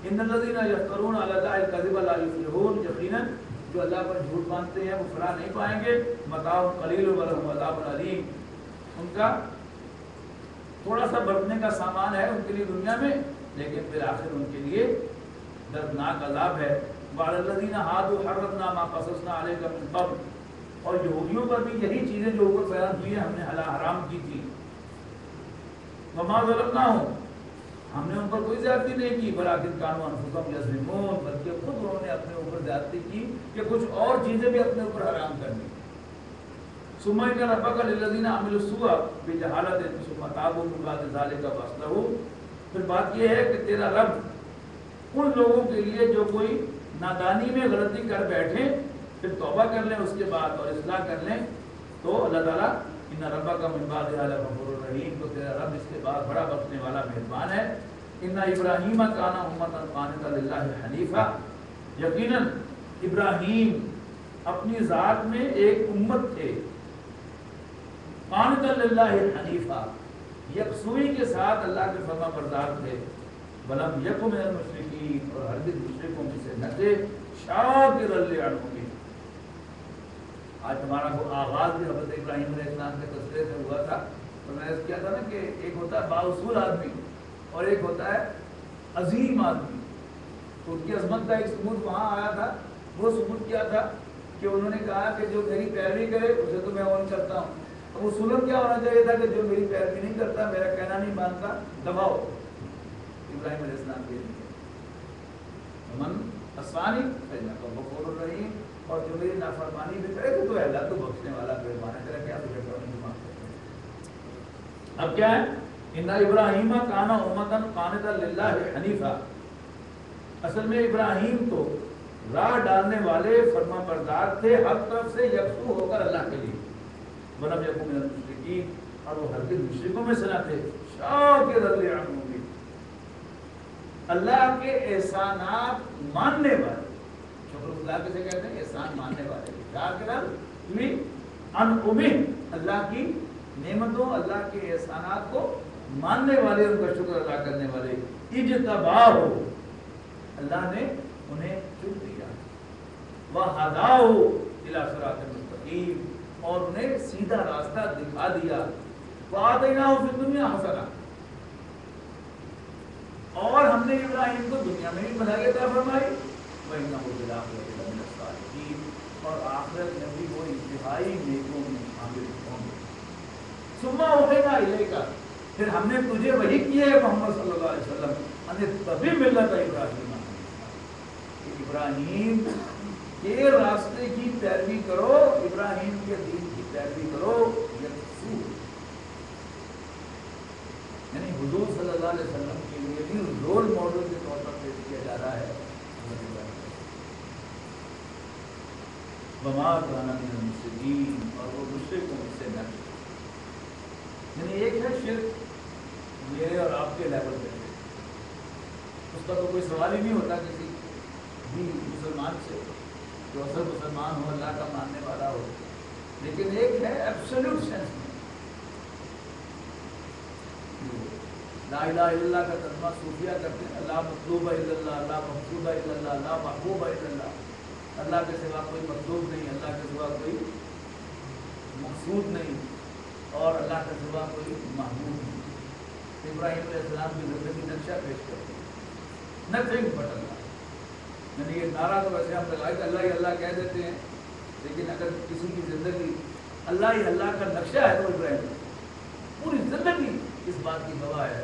ان الذين يفترون على الله الكذب لا يفلحون، یقیناً جو اللہ پر جھوٹ باندھتے ہیں وہ فلاح نہیں پائیں گے۔ متاع قلیل ولہم عذاب علیم، ان کا تھوڑا سا برتنے کا سامان ہے ان کے لیے دنیا میں، لیکن پھر آخر ان کے لیے دردناک عذاب ہے۔ وعلى الذين هادوا حرمنا ما قصصنا عليك من قبل، اور یہودیوں پر بھی یہی چیزیں جو اوپر بیان ہوئی ہیں ہم نے حرام کی تھی۔ وما ظلمناهم، ہم نے ان پر کوئی زیادتی نہیں کی، ولکن كانوا انفسهم يظلمون، بلکہ خود انہوں نے اپنے اوپر زیادتی کی کہ کچھ اور چیزیں بھی اپنے اوپر حرام کر دی۔ ثم إن ربك للذين عملوا السوء بجهالة ثم تابوا من بعد ذلك وأصلحوا، پھر بات یہ ہے کہ تیرا رب ان لوگوں کے لیے جو کوئی نادانی میں غلطی کر بیٹھے پھر توبہ کر لیں اس کے بعد اور اصلاح کر لیں، تو اللہ تعالیٰ ان ربک من بعدها لغفور رحیم، تو تیرا رب اس کے بعد بڑا بخشنے والا مہربان ہے۔ ان ابراہیم کان امۃ قانتا للہ حنیفا، یقیناً ابراہیم اپنی ذات میں ایک امت تھے، قانتا للہ حنیفا، یکسوئی کے ساتھ اللہ کے فرما بردار تھے۔ ولم یک من المشرکین، اور ہرگز مشرکوں میں سے نہ تھے۔ شاکرا لانعمہ، آج ہمارا وہ آغاز بھی حضرت ابراہیم علیہ السلام کے تذکرے سے ہوا تھا، تو میں نے کیا تھا نا کہ ایک ہوتا ہے بااصول آدمی اور ایک ہوتا ہے عظیم آدمی۔ تو ان کی عظمت کا ایک ثبوت وہاں آیا تھا۔ وہ ثبوت کیا تھا کہ انہوں نے کہا کہ جو میری پیروی کرے اسے تو میں اون کرتا ہوں۔ اب اصولاً کیا ہونا چاہیے تھا کہ جو میری پیروی نہیں کرتا، میرا کہنا نہیں مانتا، دباؤ۔ ابراہیم علیہ السلام کے من اسوانی غفور الرحیم، اور جو میری نافرمانی بھی کرے تو اللہ تو بخشنے والا مہربان ہے، تیرا کیا فکر کرو۔ اب کیا ہے؟ ان ابراہیم کان امۃ قانتا للہ حنیفا، اصل میں ابراہیم تو راہ ڈالنے والے فرما بردار تھے، ہر طرف سے یکسو ہو کر اللہ کے لیے۔ ولم یکن من المشرکین، اور وہ ہرگز مشرکوں میں سے نہ تھے۔ شاکرا لانعمہ، اللہ کے احسانات ماننے والے، شکر گزار کسے کہتے ہیں؟ احسان ماننے والے۔ شاکرا لانعمہ، اللہ کی نعمتوں، اللہ کے احسانات کو ماننے والے، ان کا شکر ادا کرنے والے۔ اجتباہ، اللہ نے انہیں چن لیا۔ وہداہ الی صراط مستقیم، اور انہیں سیدھا راستہ دکھا دیا۔ وآتیناہ فی الدنیا حسنہ، اور ہم نے ابراہیم کو دنیا میں بھی بھلائی عطا فرمائی، وَإِنَّهُ فِي الْآخِرَةِ لَمِنَ الصَّالِحِينَ، اور آخرت میں بھی وہ انتہائی نیکوں میں شامل ہوں گے۔ ثُمَّ أَوْحَيْنَا إِلَيْكَ، پھر ہم نے تجھے وحی کی ہے محمد صلی اللہ علیہ وسلم، ان اتبع ملت ابراہیم، کہ ابراہیم کے راستے کی پیروی کرو، ابراہیم کے دین کی پیروی کرو، یعنی حضور صلی اللہ علیہ وسلم کے لیے بھی رول ماڈل کے طور پر پیش کیا جا رہا ہے۔ وما كان من المفسدين، اور وہ مشرکوں سے نہ، یعنی ایک ہے شرک میرے اور آپ کے لیول پہ، اس کا تو کوئی سوال ہی نہیں ہوتا کسی بھی مسلمان سے جو اصل مسلمان ہو، اللہ کا ماننے والا ہو، لیکن ایک ہے ایبسولوٹ سینس میں لا الہ الا اللہ کا ترجمہ صوفیہ کرتے ہیں، اللہ مطلوب الا اللہ، اللہ مقصود الا اللہ، اللہ محبوب الا اللہ، اللہ کے سوا کوئی مطلوب نہیں، اللہ کے سوا کوئی مقصود نہیں، اور اللہ کے سوا کوئی محبوب نہیں۔ ابراہیم علیہ السلام کی زندگی نقشہ پیش کرتے ہیں، نتھنگ بٹ اللہ، یعنی یہ نعرہ تو ویسے ہم لگائے کہ اللہ ہی اللہ کہہ دیتے ہیں، لیکن اگر کسی کی زندگی اللہ ہی اللہ کا نقشہ ہے تو ابراہیم پوری زندگی اس بات کی گواہ ہے،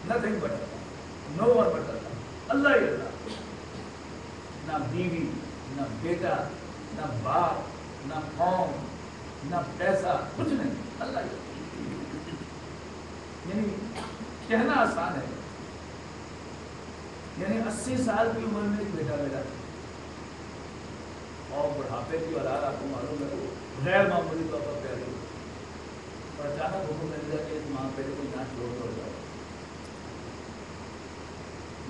nothing but Allah, no one but Allah, Allah ہی اللہ، نہ بیوی، نہ بیٹا، نہ باپ، نہ قوم، نہ پیسہ، کچھ نہیں، اللہ ہی۔ یعنی کہنا آسان ہے، یعنی 80 سال کی عمر میں ایک بیٹا میرا، اور بڑھاپے کی اولاد آپ کو معلوم ہے وہ غیر معمولی طور پر پیاری ہوتی، اور اچانک حکم مل گیا کہ اس ماں بیٹے کو جان چھوڑ کر جاؤ،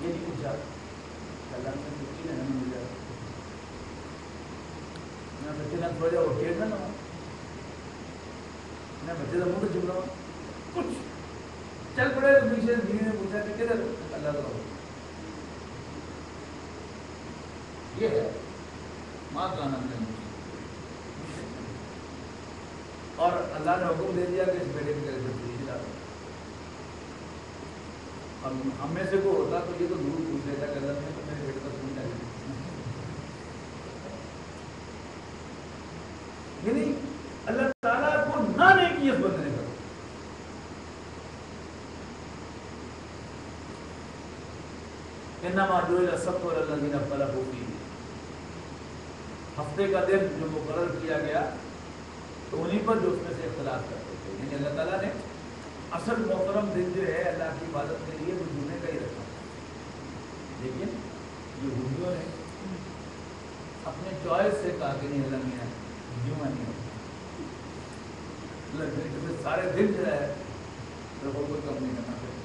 یہ نہیں پوچھا اللہ نے چھٹی نہیں مل جائے، میں بچے نہ چھوڑ جاؤ کھیلنا نہ ہو، میں بچے کا منہ چپ رہا ہوں، کچھ چل پڑے تو پیچھے بیوی نے پوچھا کہ کدھر، اللہ کا حکم، یہ ہے ماں کا نام ہے، اور اللہ نے حکم دے دیا کہ اس بیٹے کی طرف سے پوچھ لا، اب ہم میں سے کوئی ہوتا تو یہ تو ضرور پوچھ لیتا کہ اللہ نے تو میرے بیٹے کا پوچھا ہے، یعنی اللہ تعالیٰ کو نہ نہیں کی اس بندے نے کرو، انما جعل السبت علی الذین اختلفوا فیہ، ہفتے کا دن جو مقرر کیا گیا تو انہیں پر جو اس میں سے اختلاف کرتے تھے، یعنی اللہ تعالیٰ نے اصل محترم دن جو ہے اللہ کی عبادت کے لیے وہ جمعے کا ہی رکھا، لیکن یہودیوں نے اپنے چوائس سے کہا کہ نہیں اللہ میاں جمعہ نہیں ہوتا، سارے دن جو ہے لوگوں کو کم نہیں کرنا چاہیے،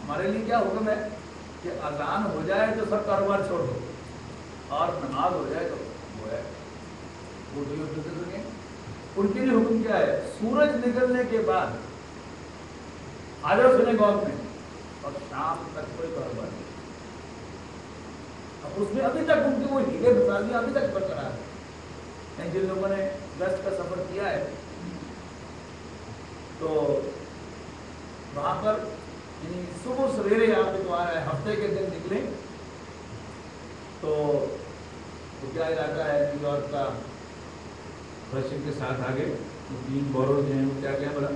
ہمارے لیے کیا حکم ہے کہ اذان ہو جائے تو سب کاروبار چھوڑ دو، اور نماز ہو جائے تو وہ ہے وہ تو یہ سکیں، ان کے لیے حکم کیا ہے سورج نکلنے کے بعد آ جاؤ سنیگوگ میں، اور شام تک کوئی کاروبار نہیں، اب اس میں ابھی تک ان کی وہ ہیلے بسازیاں ابھی تک برقرار ہے، جن لوگوں نے گشت کا سفر کیا ہے تو وہاں پر یعنی صبح سویرے آپ کو آ رہا ہے، ہفتے کے دن نکلیں تو کیا علاقہ ہے نیو یارک کا رشن کے ساتھ آگے وہ 3 بورڈ جو ہیں وہ کیا بڑا،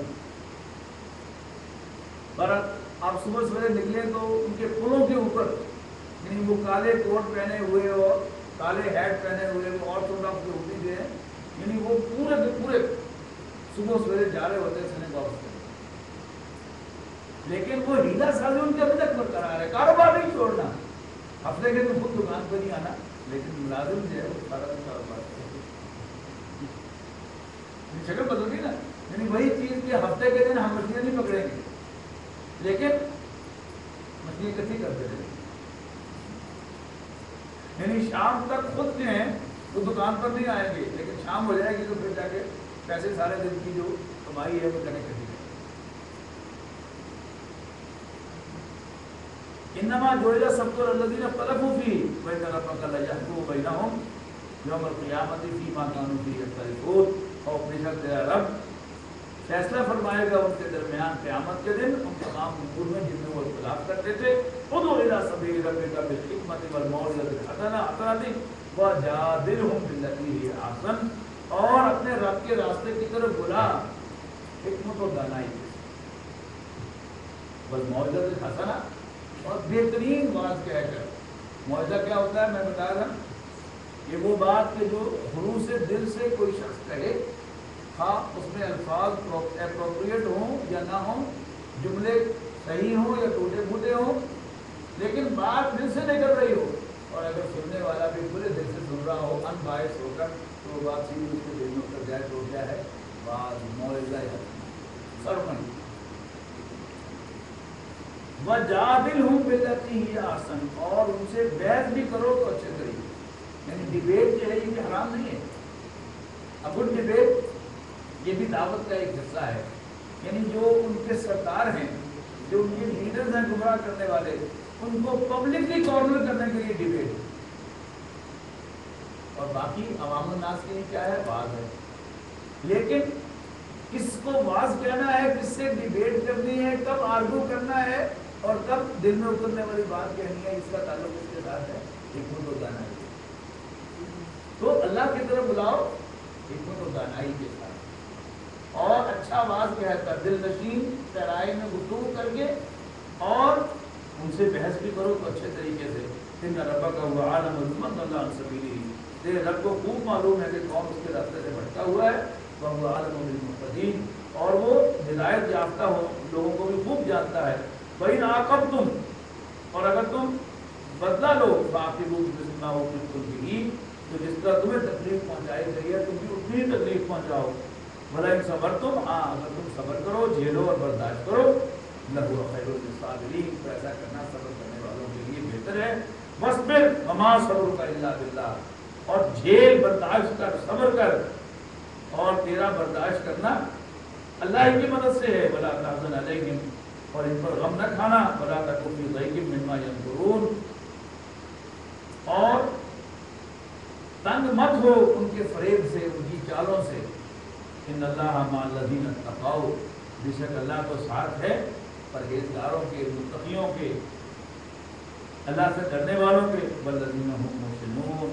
پر آپ صبح سویرے نکلیں تو ان کے پلوں کے اوپر یعنی وہ کالے کوٹ پہنے ہوئے اور کالے ہیٹ پہنے ہوئے وہ آرتھوڈاکس کے ہوتی جو ہے، یعنی وہ پورے کے پورے صبح سویرے جا رہے ہوتے ہیں سنیگوگ سے، لیکن وہ ہیلا سازی ان کے ابھی تک برقرار ہے، کاروبار نہیں چھوڑنا، ہفتے کے دن خود دکان پہ نہیں آنا، لیکن ملازم جو ہے وہ سارا دن کاروبار شکل بدل گئی نا، یعنی وہی چیز کہ ہفتے کے دن ہم مچھلیاں نہیں پکڑیں گے لیکن مچھلی اکٹھی کرتے رہیں گے، یعنی شام تک خود جو ہیں وہ دکان پر نہیں آئیں گے، لیکن شام ہو جائے گی تو پھر جا کے پیسے سارے دن کی جو کمائی ہے وہ جا کے کریں گے۔ انما جعل السبت علی الذین اختلفوا فیہ وان ربک لیحکم بینہم یوم القیامۃ فیما کانوا فیہ یختلفون، اور بے شک تیرا رب فیصلہ فرمائے گا ان کے درمیان قیامت کے دن ان تمام امور میں جن میں وہ اختلاف کرتے تھے، ادعو الی سبیل ربک بالحکمۃ والموعظۃ الحسنۃ وجادلہم باللتی ہی احسن، اور اپنے رب کے راستے کی طرف بلا حکمت و دانائی سے، والموعظۃ الحسنۃ، اور بہترین بات کہہ کر۔ موعظہ کیا ہوتا ہے میں بتا رہا ہوں، یہ وہ بات کہ جو خلوص دل سے کوئی شخص کہے، ہاں اس میں الفاظ اپروپریٹ ہوں یا نہ ہوں، جملے صحیح ہوں یا ٹوٹے پھوٹے ہوں، لیکن بات دل سے نکل رہی ہو، اور اگر سننے والا بھی پورے دل سے سن رہا ہو ان باعث ہو کر، تو وہ بات سیدھی اس کے دل میں اتر جائے تو کیا ہے بات موعظہ ہے سرمن۔ وَجَادِلْهُمْ بِالَّتِي هِيَ أَحْسَنُ، اور ان سے بحث بھی کرو تو اچھے طریقے، یعنی ڈیبیٹ جو ہے یہ بھی حرام نہیں ہے، اب ڈیبیٹ یہ بھی دعوت کا ایک حصہ ہے، یعنی جو ان کے سردار ہیں، جو ان کے لیڈرز ہیں گمراہ کرنے والے، ان کو پبلکلی کارنر کرنے کے لیے ڈیبیٹ، اور باقی عوام الناس کے لیے کیا ہے واز ہے، لیکن کس کو واز کہنا ہے، کس سے ڈیبیٹ کرنی ہے، کب آرگو کرنا ہے اور کب دل میں اترنے والی بات کہنی ہے، اس کا تعلق اس کے ساتھ ہے حکمت و دانائی۔ تو اللہ کی طرف بلاؤ حکمت و دانائی کے ساتھ، اور اچھا واز کہہ کر دل نشین پیرائی میں گفتگو کر کے، اور ان سے بحث بھی کرو تو اچھے طریقے سے۔ ان ربک هو اعلم بمن ضل عن سبیلہ، تیرے رب کو خوب معلوم ہے کہ کون اس کے راستے سے بھٹکا ہوا ہے، وهو اعلم بالمهتدین، اور وہ ہدایت یافتہ ہو لوگوں کو بھی خوب جانتا ہے۔ وَإِنْ عَاقَبْتُمْ، اور اگر تم بدلہ لو، فَعَاقِبُوا بِمِثْلِ مَا عُوقِبْتُمْ بِهِ، تو جس طرح تمہیں تکلیف پہنچائی گئی ہے تم بھی اتنی ہی تکلیف پہنچاؤ۔ وَلَئِنْ صَبَرْتُمْ، ہاں اگر تم صبر کرو، جھیلو اور برداشت کرو، لَهُوَ خَيْرٌ لِلصَّابِرِينَ، تو ایسا کرنا صبر کرنے والوں کے لیے بہتر ہے۔ وَاصْبِرْ وَمَا صَبْرُكَ إِلَّا بِاللَّهِ، اور جھیل برداشت کر، صبر کر، اور تیرا برداشت کرنا اللہ ہی کی مدد سے ہے۔ وَلَا تَحْزَنْ عَلَيْهِمْ، اور ان پر غم نہ کھانا، وَلَا تَكُنْ فِي ضَيْقٍ مِّمَّا يَمْكُرُونَ، اور تنگ مت ہو ان کے فریب سے، ان کی چالوں سے۔ ان اللہ مع الذین اتقوا، بے شک اللہ تو ساتھ ہے پرہیزگاروں کے، متقیوں کے، اللہ سے ڈرنے والوں کے، والذین هم محسنون،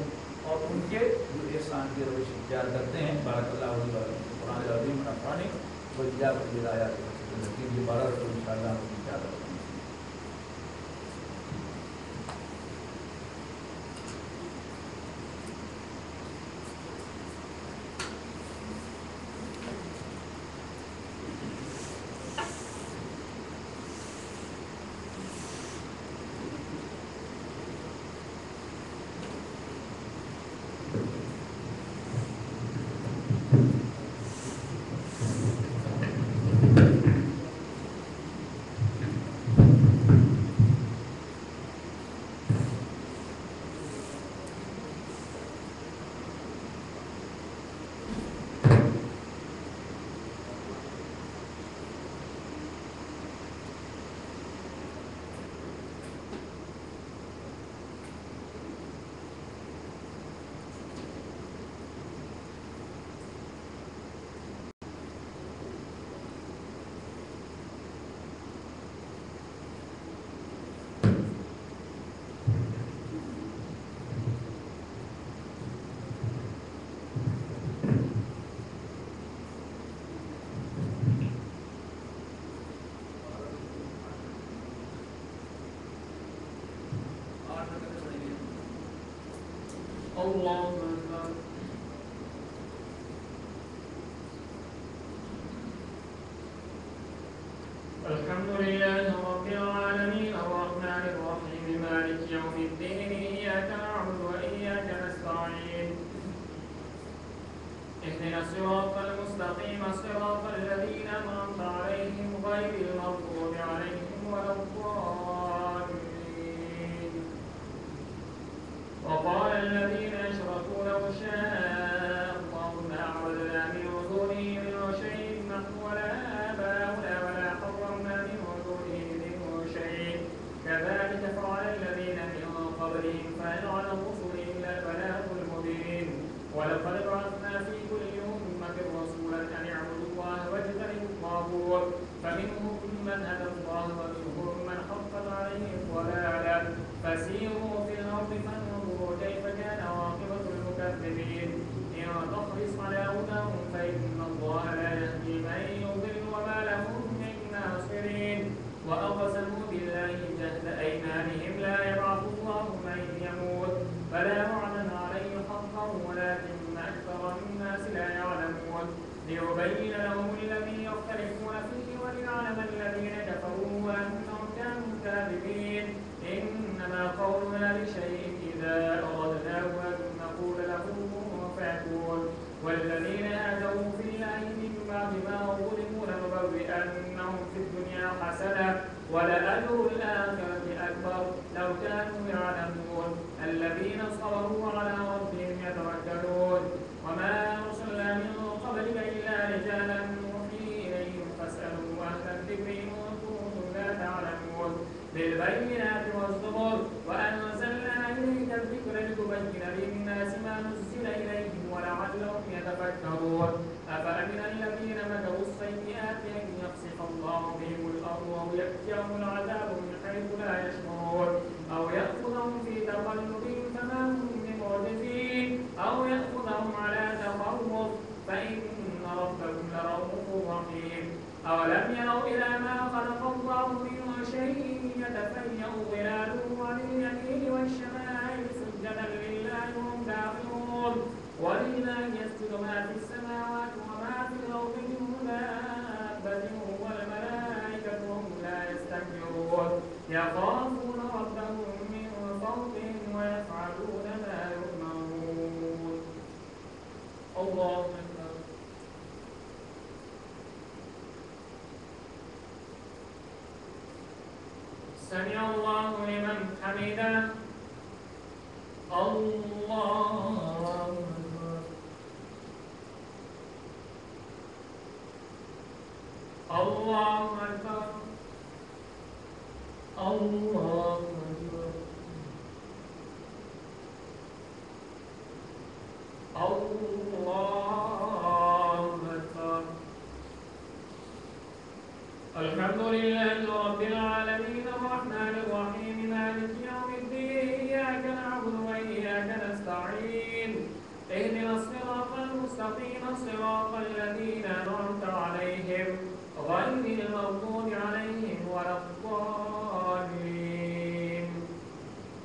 اور ان کے جو احسان کی روش اختیار کرتے ہیں۔ بارک اللہ علیہ وسلم قرآن العظیم ونفعنی وإیاکم بالآیات والذکر الحکیم۔ یہ 12 رسول انشاءاللہ ہم کی اجازت ہے۔ اللہ الحمد لله رب العالمين الرحمن الرحيم مالك يوم الدين إياك نعبد وإياك نستعين اهدنا الصراط المستقيم صراط الذين أنعمت عليهم غير المغضوب عليهم ولا الضالين وقال الذين أشركوا لو شاء الله ما عبدنا من دونه من شيء نحن ولا آباؤنا ولا حرمنا من دونه من شيء كذلك فعل الذين من قبلهم فهل على الرسل إلا البلاغ المبين ولقد بعثنا في كل أمة رسولا أن اعبدوا الله واجتنبوا الطاغوت فمنهم من هدى الله ومنهم من حقت عليه الضلالة ليبين لهم الذي يختلفون فيه وليعلم الذين كفروا أنهم كانوا كاذبين. إنما قولنا لشيء إذا أردناه أن نقول له كن فيكون. والذين آتوا في الله من بعد ما ظلموا لنبوئنهم في الدنيا حسنة ولأجر الآخرة أكبر لو كانوا يعلمون. الذين صبروا على ربهم يتوكلون. وما أرسلنا من قبلك إلا رجالا نوحي إليهم فاسألوا أهل الذكر إن كنتم لا تعلمون. بالبينات والزبر وأنزلنا إليك الذكر لتبين للناس ما نزل إليهم ولعلهم يتفكرون. أفأمن الذين مكروا السيئات أن يخسف الله بهم الأرض أو يأتيهم العذاب من حيث لا يشعرون أو يأخذهم في تقلبهم فما هم بمعجزين أو يأخذهم على تخوف فإن ربكم لرؤوف رحيم. أولم يروا إلى ما خلق الله من شيء يتفيأ ظلاله عن اليمين والشمائل سجدا لله وهم داخلون. ولله يسجد ما في السماوات وما في الأرض من دابة والملائكة وهم لا يستكبرون يخافون ربهم من فوقهم ويفعلون ما يؤمرون. الله أكبر. سمع الله لمن حمده. الله أكبر. الله أكبر. الله أكبر. الله أكبر. الحمد لله رب العالمين الرحمن الرحيم مالك يوم الدين إياك نعبد وإياك نستعين اهدنا الصراط المستقيم صراط الذين أنعمت عليهم غير المغضوب عليهم ولا الضالين.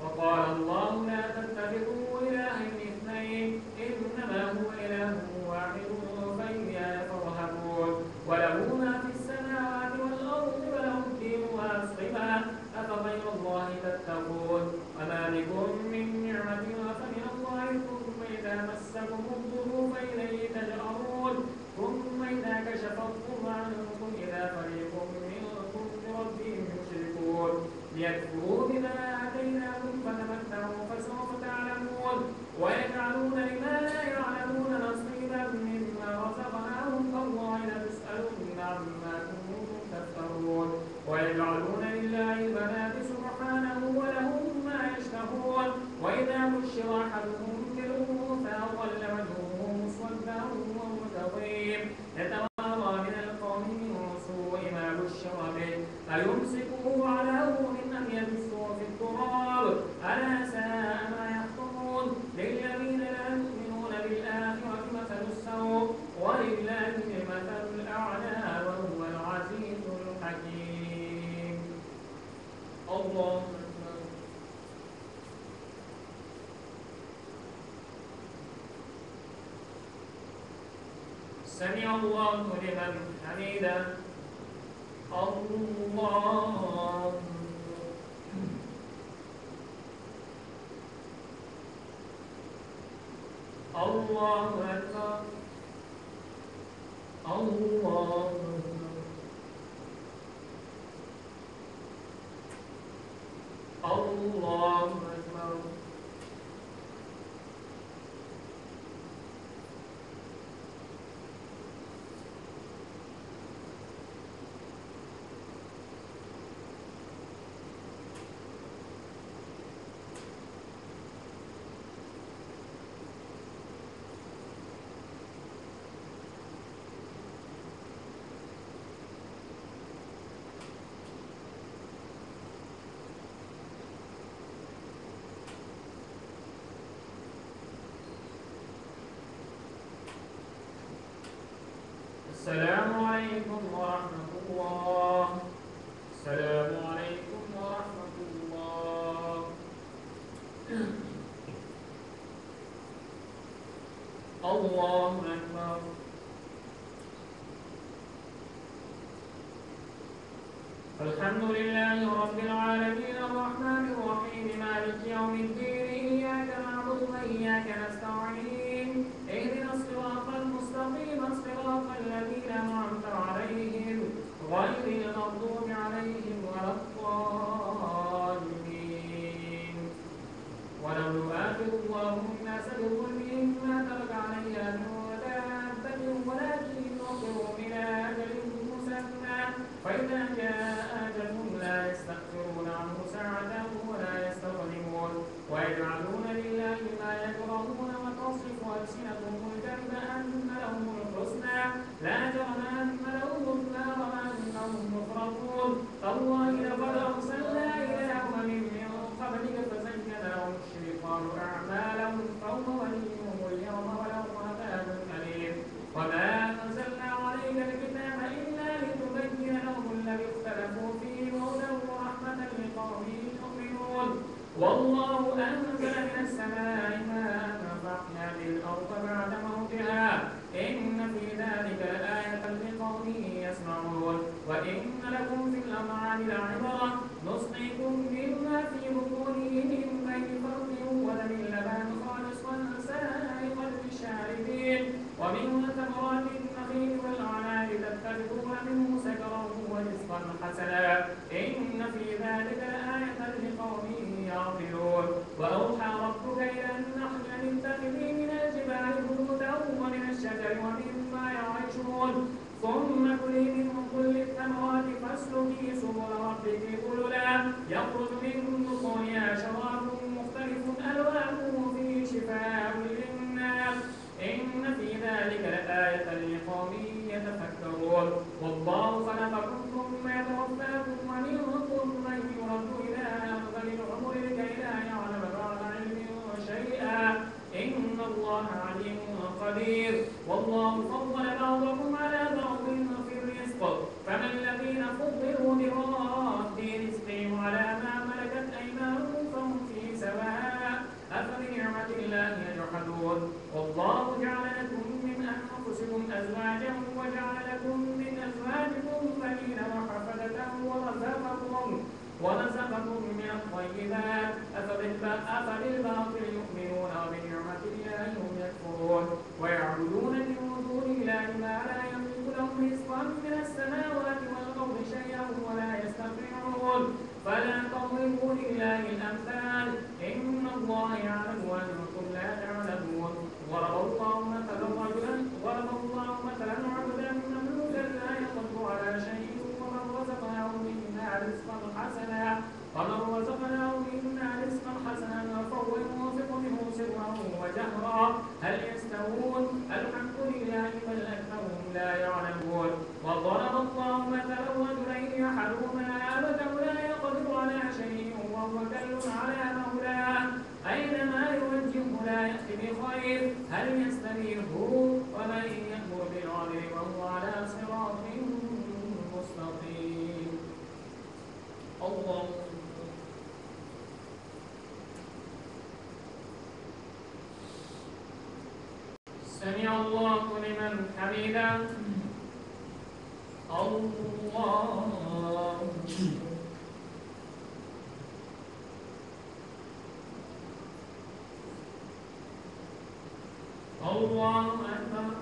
وقال الله لا تتخذوا إلهين اثنين إنما هو إله واحد فإياي فارهبون. وله ما في السماوات والأرض وله الدين واصبا أفغير الله تتقون. وما بكم من نعمة فمن الله ثم إذا مسكم الضر فإليه تجأرون. ثم إذا كشف الضر عنكم إذا فريق منكم بربهم يشركون ليكفروا بما آتيناهم فتمتعوا فسوف تعلمون. ويجعلون لما لا يعلمون نصيبا مما رزقناهم تالله لتسألن عما كنتم تفترون. ويجعلون لله البنات سبحانه ولهم ما يشتهون. وإذا بشر أحدهم بالأنثى ظل وجهه مسودا وهو كظيم يتوارى من القوم من سوء ما بشر به أيمسكه على هون أم يدسه في التراب ألا ساء ما يحكمون. للذين لا يؤمنون بالآخرة مثل السوء ولله المثل الأعلى وهو العزيز الحكيم. الله أكبر. سمع الله لمن حمده. الله الله أكبر. الله أكبر. الله أكبر. السلام عليكم ورحمة الله. السلام عليكم ورحمة الله. الله أكبر. الحمد لله رب العالمين الرحمن الرحيم مالك يوم الدين إياك نعبد وإياك نستعين اهدنا الصراط المستقيم صراط الذين أنعمت عليهم غير المغضوب عليهم ولا الضالين ولو يؤاخذ الله الناس بظلمهم ما ترك عليها من دابة ولكن يؤخرهم إلى أجل مسمى فإذا جاء أجلهم لا يستأخرون عنه ساعة ولا يستقدمون ويجعلون لله ما يكرهون وتصف ألسنتهم الكذب أن لهم الحسنى لا جرم أن لهم النار وأنهم مفرطون تالله لقد أرسلنا إلى أمم من قبلك فزين لهم الشيطان أعمالهم فهو وليهم اليوم ولهم عذاب أليم وما أنزلنا عليك الكتاب إلا لتبين لهم الذي اختلفوا فيه وهدى ورحمة لقوم يؤمنون والله أنزل من السماء ماء فأحيا به الأرض بعد موتها إن في ذلك لآية لقوم يسمعون وإن لكم في الأنعام لعبرة نسقيكم مما في بطونه من بين فرث ودم لبن خالصا سائغا للشاربين ومن ثمرات النخيل والأعناب تتخذون منه سكرا ورزقا حسنا إن في ذلك لآية لقوم يعقلون وأوحى ربك إلى النحل أن اتخذي من الجبال بيوتا ومن الشجر ومما يعرشون ثم كلي من كل الثمرات فاسلكي سبل ربك ذللا يخرج من بطونها شراب مختلف ألوانه فيه شفاء للناس إن في ذلك لآية لقوم يتفكرون والله خلقكم ثم يتوفاكم ومنكم من يرد إلى أرذل العمر لكي لا يعلم بعد علم شيئا إن الله عليم قدير والله فضل بعضكم على بعض في الرزق فما الذين فضلوا براد رزقهم على ما ملكت أيمانهم فهم فيه سواء أفبنعمة الله يجحدون والله جعل لكم من أنفسكم أزواجا وجعل لكم من أزواجكم بنين وحفدة ورزقكم من الطيبات أفبالباطل يؤمنون وبنعمة الله هم يكفرون ويعبدون من دون الله ما لا يملك لهم رزقا من السماوات والأرض شيئا ولا يستطيعون فلا تضربوا لله الأمثال إن الله يعلم وأنتم لا تعلمون ضرب الله مثلا عبدا مملوكا لا يقدر على شيء ومن رزقناه منا رزقا حسنا فهو ينفق منه سرا وجهرا هل يستوون الحمد لله بل أكثرهم لا يعلمون وضرب الله مثلا رجلين أحدهما أبكم لا يقدر على شيء وهو كل على مولاه أينما يوجهه لا يأتي بخير هل يستوي هو ومن يأمر بالعدل وهو على صراط مستقيم الله سمع الله لمن حمده الله أكبر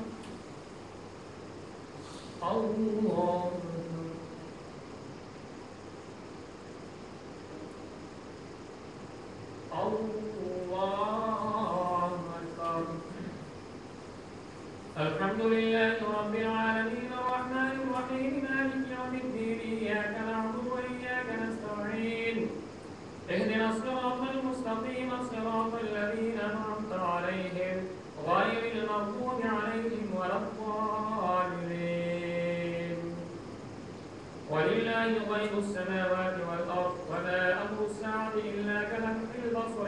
الله أكبر الحمد لله رب العالمين الرحمن الرحيم مالك يوم الدين إياك نعبد وإياك نستعين اهدنا الصراط المستقيم صراط الذين أنعمت عليهم غير المغضوب عليهم ولا الضالين ولله غيب السماوات والأرض وما أمر الساعة إلا كلمح البصر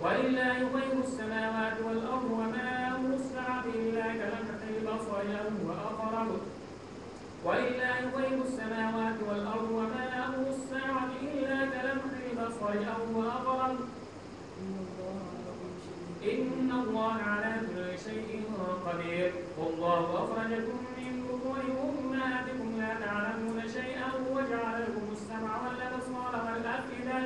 ولله غيب السماوات والأرض وما أمر الساعة إلا كلمح البصر أو هو أقرب ولله غيب السماوات والأرض وما أمر الساعة إلا كلمح البصر أو هو أقرب إن الله على كل شيء قدير والله أخرجكم من بطون أمهاتكم لا تعلمون شيئا وجعل لكم السمع والأبصار والأفئدة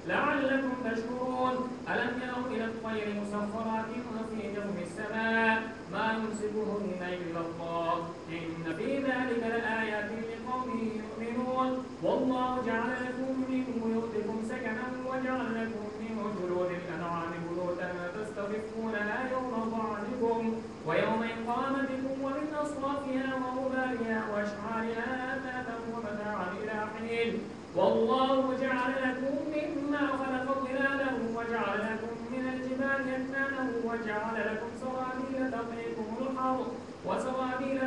لعلكم تشكرون. ألم يروا إلى الطير مسخرات في جو السماء ما يمسكهن إلا الله إن في ذلك لآيات لقوم يؤمنون. والله جعل لكم من بيوتكم سكنا وجعل لكم من جلود الأنعام بيوتا تستخفونها يوم ضعنكم ويوم إقامتكم ومن أصوافها وأوبارها وأشعارها أثاثا ومتاعا إلى حين. والله جعل لكم مما خلق ظلالا وجعل لكم من الجبال أكنانا وجعل لكم سرابيل تقيكم الحر وسرابيل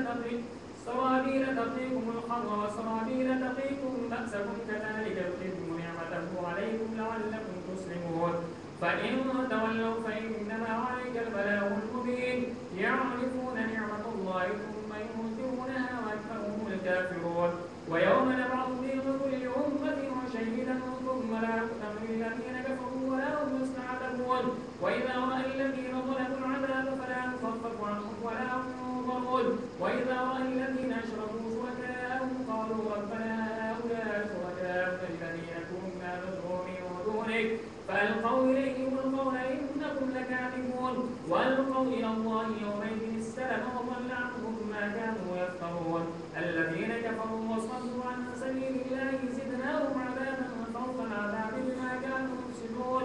تقيكم بأسكم كذلك يتم نعمته عليكم لعلكم تسلمون. فإن تولوا فإنما عليك البلاغ المبين. يعرفون نعمة الله ثم ينكرونها وأكثرهم الكافرون. ويوم نبعث من كل أمة شهيدا ثم لا يؤتم للذين كفروا ولا هم يستعتبون. وإذا رأى الذين ظلموا العذاب فلا يخفف عنهم ولا هم ينظرون. وإذا رأى الذين أشركوا شركاءهم قالوا ربنا هؤلاء شركاؤنا الذين كنا ندعو من دونك فألقوا إليهم القول إنكم لكاذبون. وألقوا إلى الله يومئذ السلم وضل عنهم ما كانوا يفترون. الذين كفروا وصدوا عن سبيل الله زدناهم عذابا فوق العذاب بما كانوا يفسدون.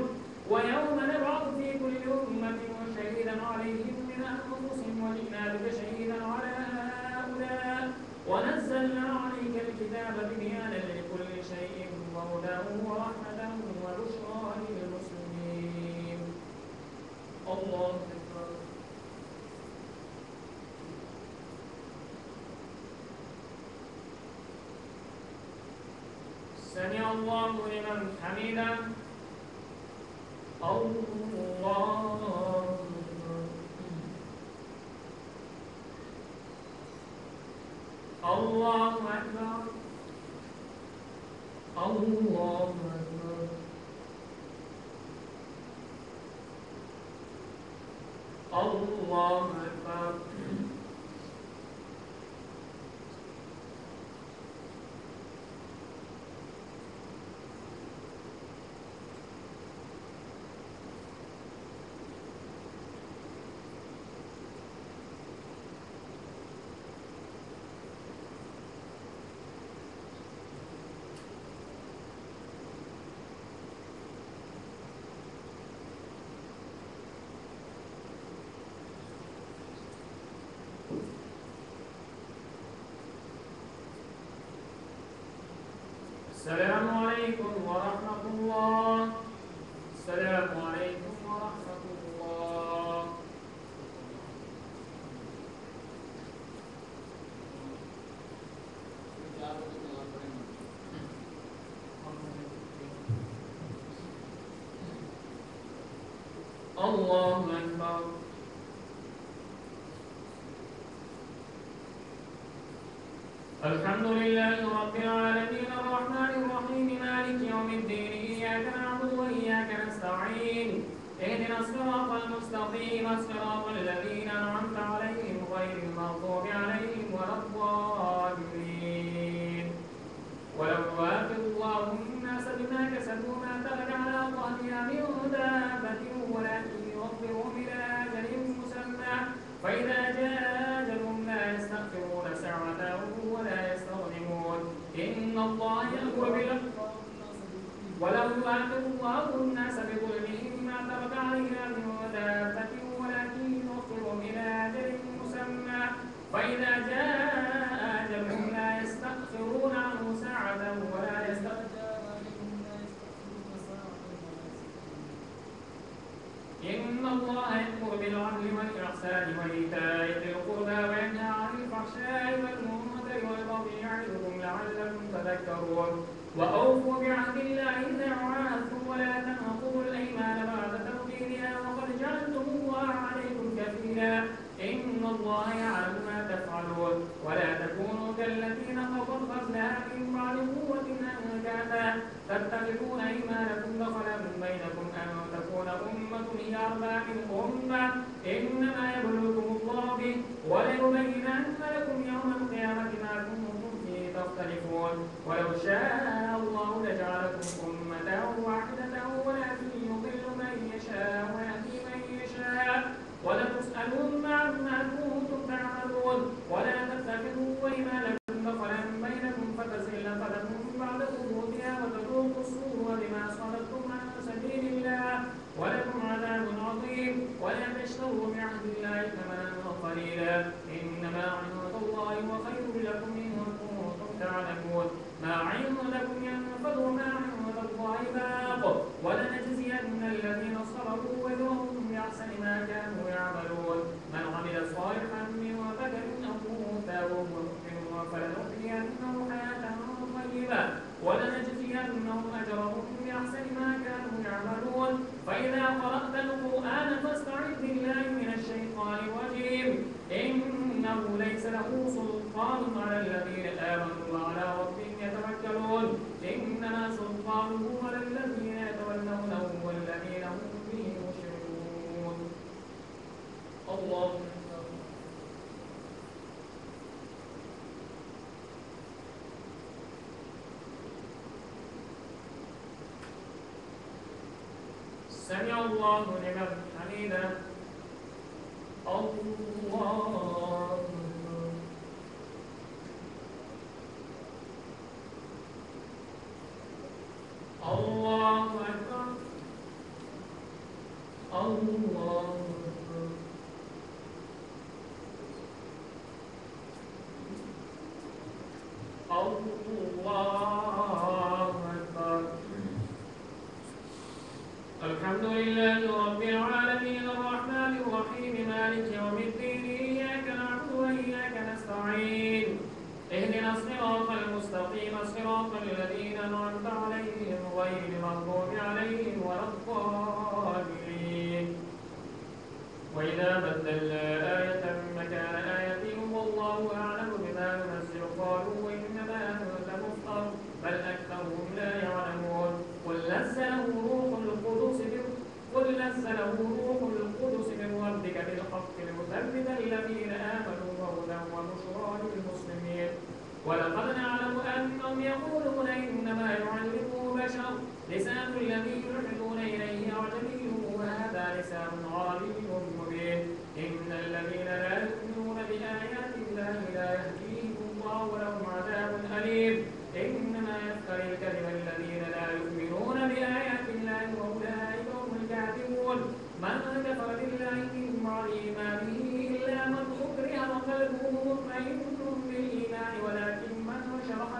ويوم نبعث في كل أمة شهيدا عليهم من أنفسهم وجئنا بك شهيدا على هؤلاء ونزلنا عليك الكتاب ببيانا لكل شيء وهدى ورحمة وبشرى للمسلمين. الله أكبر. سمع الله لمن حمده. الله أكبر. الله أكبر. الله أكبر. السلام عليكم ورحمة الله. السلام عليكم ورحمة الله. الله أكبر. الحمد لله رب العالمين الرحمن الرحيم مالك يوم الدين إياك نعبد وإياك نستعين اهدنا الصراط المستقيم صراط الذين أنعمت عليهم غير المغضوب عليهم ولا الضالين. ولو يؤاخذ الله الناس بما كسبوا ما ترك على ظهرها من دابة ولكن يؤخرهم إلى أجل مسمى فإذا جاء أجلهم لا يستأخرون ساعة ولا يستظلمون. إن الله يأمر بالعدل ولو يؤاخذ الله الناس بظلمهم ما ترك عليها من دابة ولكن يؤخرهم إلى أجل مسمى فإذا جاء أجلهم لا يستأخرون عنه ساعة ولا يستقدمون. إن الله يأمر بالعدل والإحسان وإيتاء ذي القربى وينهى عن الفحشاء والمنكر والبغي يعظكم لعلكم تذكرون. وأوفوا بعهد الله إذا عاهدتم ولا تنقضوا الأيمان بعد توكيدها وقد جعلتم الله عليكم كفيلا. إن الله يعلم ما تفعلون. ولا تكونوا كالذين خطوا غزلها من بعد قوة أنكاثا تتخذون أيمانكم دخلا بينكم أن تكون أمة هي أربى من أمة إنما يبلوكم الله به وليبينن لكم يوم القيامة ما كنتم فيه تختلفون. ولو شاء الله لجعلكم أمة واحدة ولكن يضل من يشاء ويهدي من يشاء ولتسألن عما كنتم تعملون ولا تتخذوا أيمانكم دخلا بينكم فتزل قدم بعد ثبوتها وتذوقوا السوء بما صددتم عن سبيل الله ولكم عذاب عظيم ولا تشتروا بعهد الله ثمنا قليلا إنما عند الله وخير لكم إن كنتم تعلمون ما عندكم ينفد وما عند الله باق ولنجزين الذين صبروا وجوههم بأحسن ما كانوا يعملون من عمل صالحا من ذكر أو أنثى وهو مؤمن فلنحيينه حياة طيبة ولنجزينهم أجرهم بأحسن ما كانوا يعملون فإذا قرأت القرآن فاستعذ بالله من الشيطان الرجيم إنه ليس له سلطان على الذين آمنوا وعلى ربهم يتوكلون إنما سلطانه على الذين يتولونه والذين هم به مشركون الله سمع الله لمن حمده الله الله أكبر الله أكبر الله أكبر الحمد لله رب العالمين الرحمن الرحيم مالك يوم الدين إياك نعبد وإياك نستعين اهدنا الصراط المستقيم صراط الذين أنعمت عليهم غير المغضوب عليهم ولا الضالين وإذا بدلنا آية مكان آية والله أعلم بما ينزل قالوا إنما أنت مفتر بل أكثرهم لا يعلمون قل نزله روح القدس من ربك بالحق ليثبت الذين آمنوا وهدى وبشرى للمسلمين ولقد نعلم أنهم يقولون إنما يعلمه بشر لسان الذي يلحدون إليه أعجمي وهذا لسان عربي مبين إن الذين لا يؤمنون بآيات الله لا يهديهم الله ولهم عذاب أليم إنما يفتري الكذب الذين لا يؤمنون بآيات الله وأولئك هم الكاذبون من كفر بالله من بعد إيمانه إلا من أكره وقلبه مطمئن بالإيمان ولكن من شرح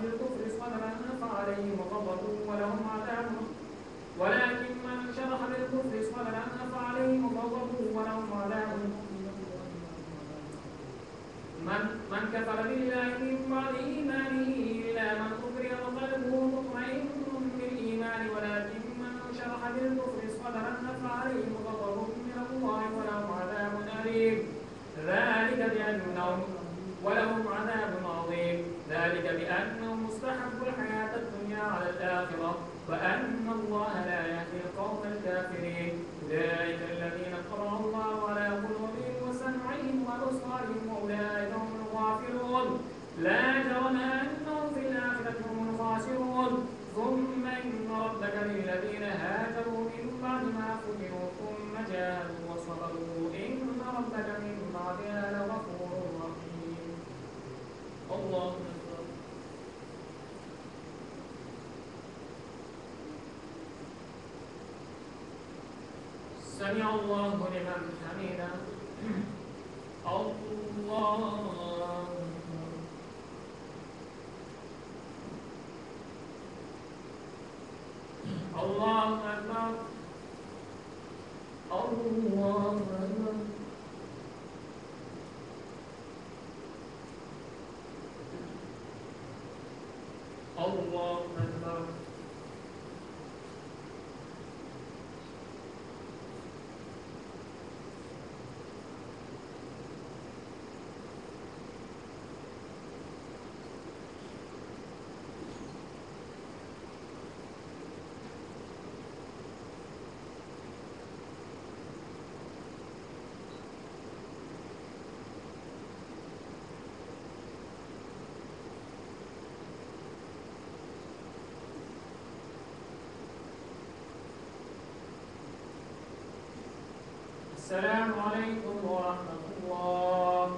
بالكفر صدرا فعليهم غضب ولهم عذاب من كفر بالله من بعد إيمانه إلا من أكره وقلبه مطمئن بالإيمان ولكن من شرح بالكفر صدرا فعليهم غضب من الله ولهم عذاب أليم ولهم عذاب عظيم ذلك بأنهم استحبوا الحياة الدنيا على الآخرة وأن الله لا يهدي القوم الكافرين أولئك الذين طبع الله على قلوبهم وسمعهم وأبصارهم وأولئك هم الغافلون لا جرم أنهم في الآخرة هم الخاسرون ثم إن ربك للذين هاجروا من بعد ما فتنوا ثم جاهدوا وصبروا إن ربك من بعدها لغفور رحيم الله أكبر سمع الله لمن حمده الله الله أكبر الله أكبر الله أكبر السلام عليكم ورحمة الله.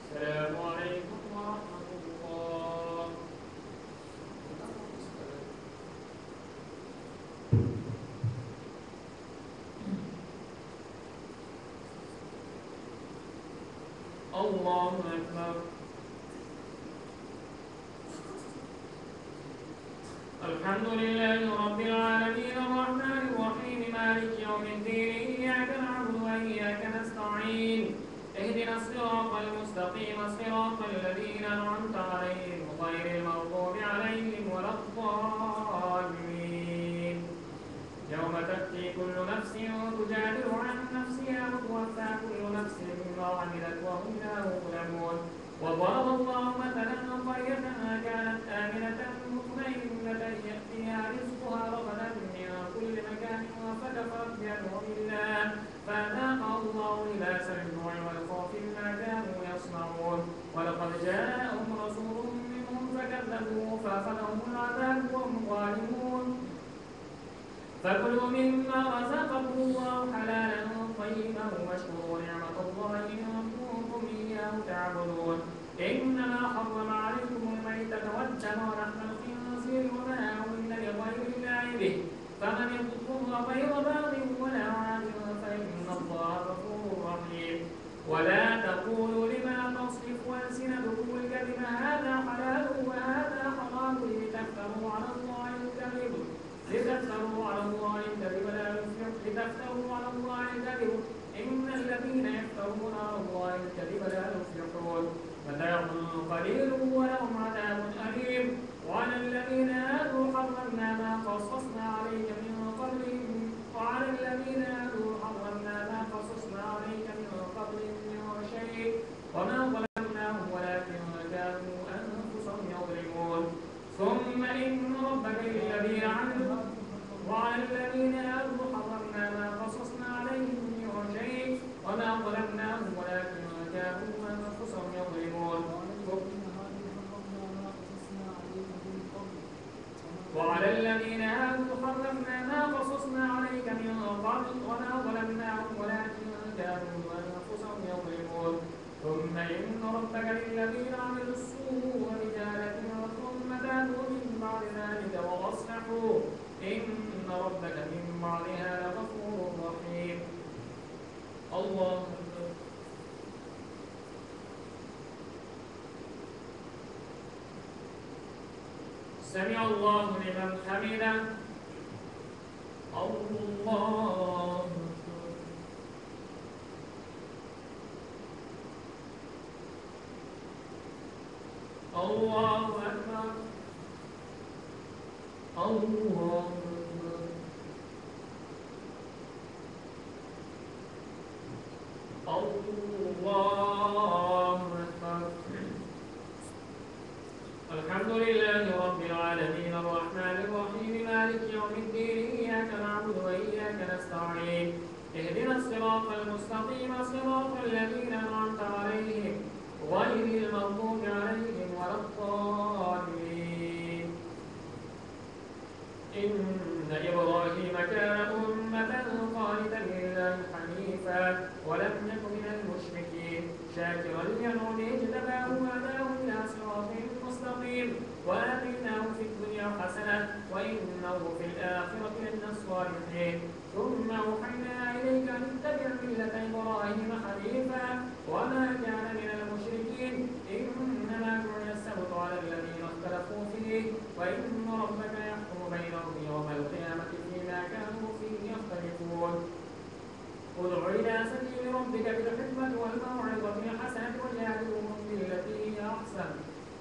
السلام عليكم ورحمة الله. الله أكبر. الحمد لله رب العالمين الرحمن الرحيم مالك يوم الدين إياك نعبد وإياك نستعين اهدنا الصراط المستقيم صراط الذين أنعمت عليهم غير المغضوب عليهم ولا الضالين. يوم تأتي كل نفس تجادل عن نفسها وتوفى كل نفس ما عملت وهم لا يظلمون. وضرب الله مثلا قرية كانت آمنة مطمئنة يأتيها رزقها رغدا من كل مكان فكفرت بأنعم الله فأذاقها الله لباس الجوع والخوف بما كانوا يصنعون. ولقد جاءهم رسول منهم فكذبوه فأخذهم العذاب وهم ظالمون. فكلوا مما رزقكم الله حلالا طيبا واشكروا نعمة الله إن كنتم إياه تعبدون. إنما حرم عليكم الميتة والدم ولحم الخنزير وما أهل لغير الله به فمن اضطر غير باغ ولا عاد فإن الله غفور رحيم. ولا تقولوا لما تصف ألسنتكم الكذب هذا حلال وهذا حرام لتفتروا على الله الكذب إن الذين يفترون على الله الكذب لا يفلحون. متاع قليل ولهم عذاب أليم. وعلى الذين هادوا حرمنا ما قصصنا عليك من قبلهم من شيء وما ظلمناهم ولكن كانوا أنفسهم يظلمون. ثم إن ربك للذين عملوا وعلى الذين هادوا حرمنا ما قصصنا عليهم من شيء وما ظلمناهم ولكن كانوا أنفسهم يظلمون. وعلى الذين هادوا حرمنا ما قصصنا عليك من قبل وما ظلمناهم ولكن كانوا أنفسهم يظلمون. ثم إن ربك للذين عملوا السوء بجهالة ثم تابوا من بعد ذلك وأصلحوا إن ربك من بعدها لغفور رحيم. الله أكبر. سمع الله لمن حمده. الله أكبر. الله أكبر. الله أكبر. الله أكبر. الحمد لله رب العالمين الرحمن الرحيم مالك يوم الدين إياك نعبد وإياك نستعين اهدنا الصراط المستقيم صراط الذين أنعمت عليهم غير المغضوب عليهم ولا الضالين. إن إبراهيم كان أمة قانتا لله حنيفا ولم يك من المشركين شاكرا لأنعمه اجتباه وهداه إلى صراط مستقيم وآتيناه في الدنيا حسنة وإنه في الآخرة لمن الصالحين. ثم أوحينا إليك أن اتبع ملة إبراهيم حنيفا وما كان من المشركين إنما جعل السبت على الذين اختلفوا فيه وإن ربك يحكم بينهم يوم القيامة فيما كانوا فيه يختلفون. ادع إلى سبيل ربك بالحكمة والموعظة الحسنة وجادلهم بالتي هي أحسن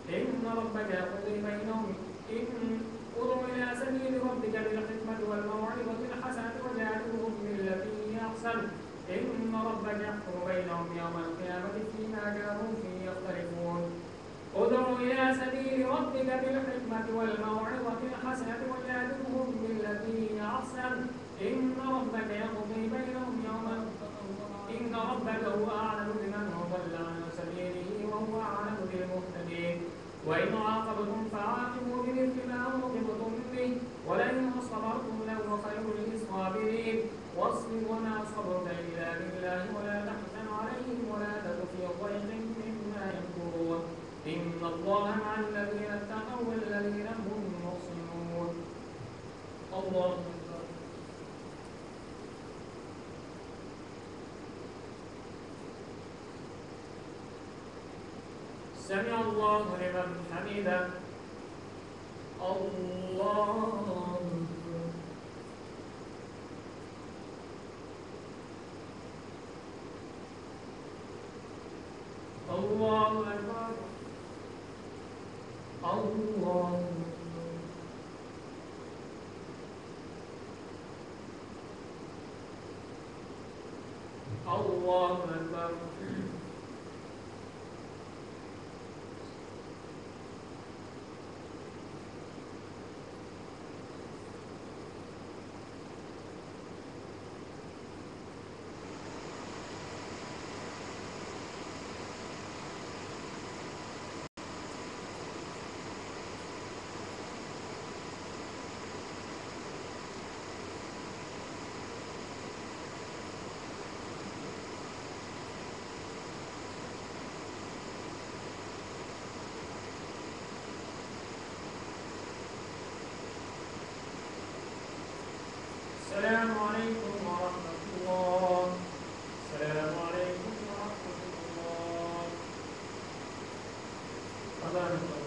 إن ربك يقضي بينهم ادع إلى سبيل ربك بالحكمة والموعظة الحسنة وجادلهم بالتي هي أحسن إن ربك يحكم بينهم يوم القيامة فيما كانوا فيه يختلفون. ادع إلى سبيل ربك بالحكمة والموعظة الحسنة وجادلهم بالتي هي أحسن إن ربك يقضي بينهم إن ربك هو أعلم بمن ضل عن سبيله وهو أعلم بالمهتدين. وإن عاقبتم فعاقبوا بمثل ما عوقبتم به ولئن صبرتم لهو خير للصابرين واصبر وما صبرك إلا بالله ولا تحزن عليهم ولا تك في ضيق مما يمكرون إن الله مع الذين اتقوا والذين هم محسنون. الله أكبر. سمع الله لمن حمده. الله أكبر. الله أكبر. الله أكبر. الله أكبر. السلام عليكم ورحمة الله. السلام عليكم ورحمة الله. أذان الله.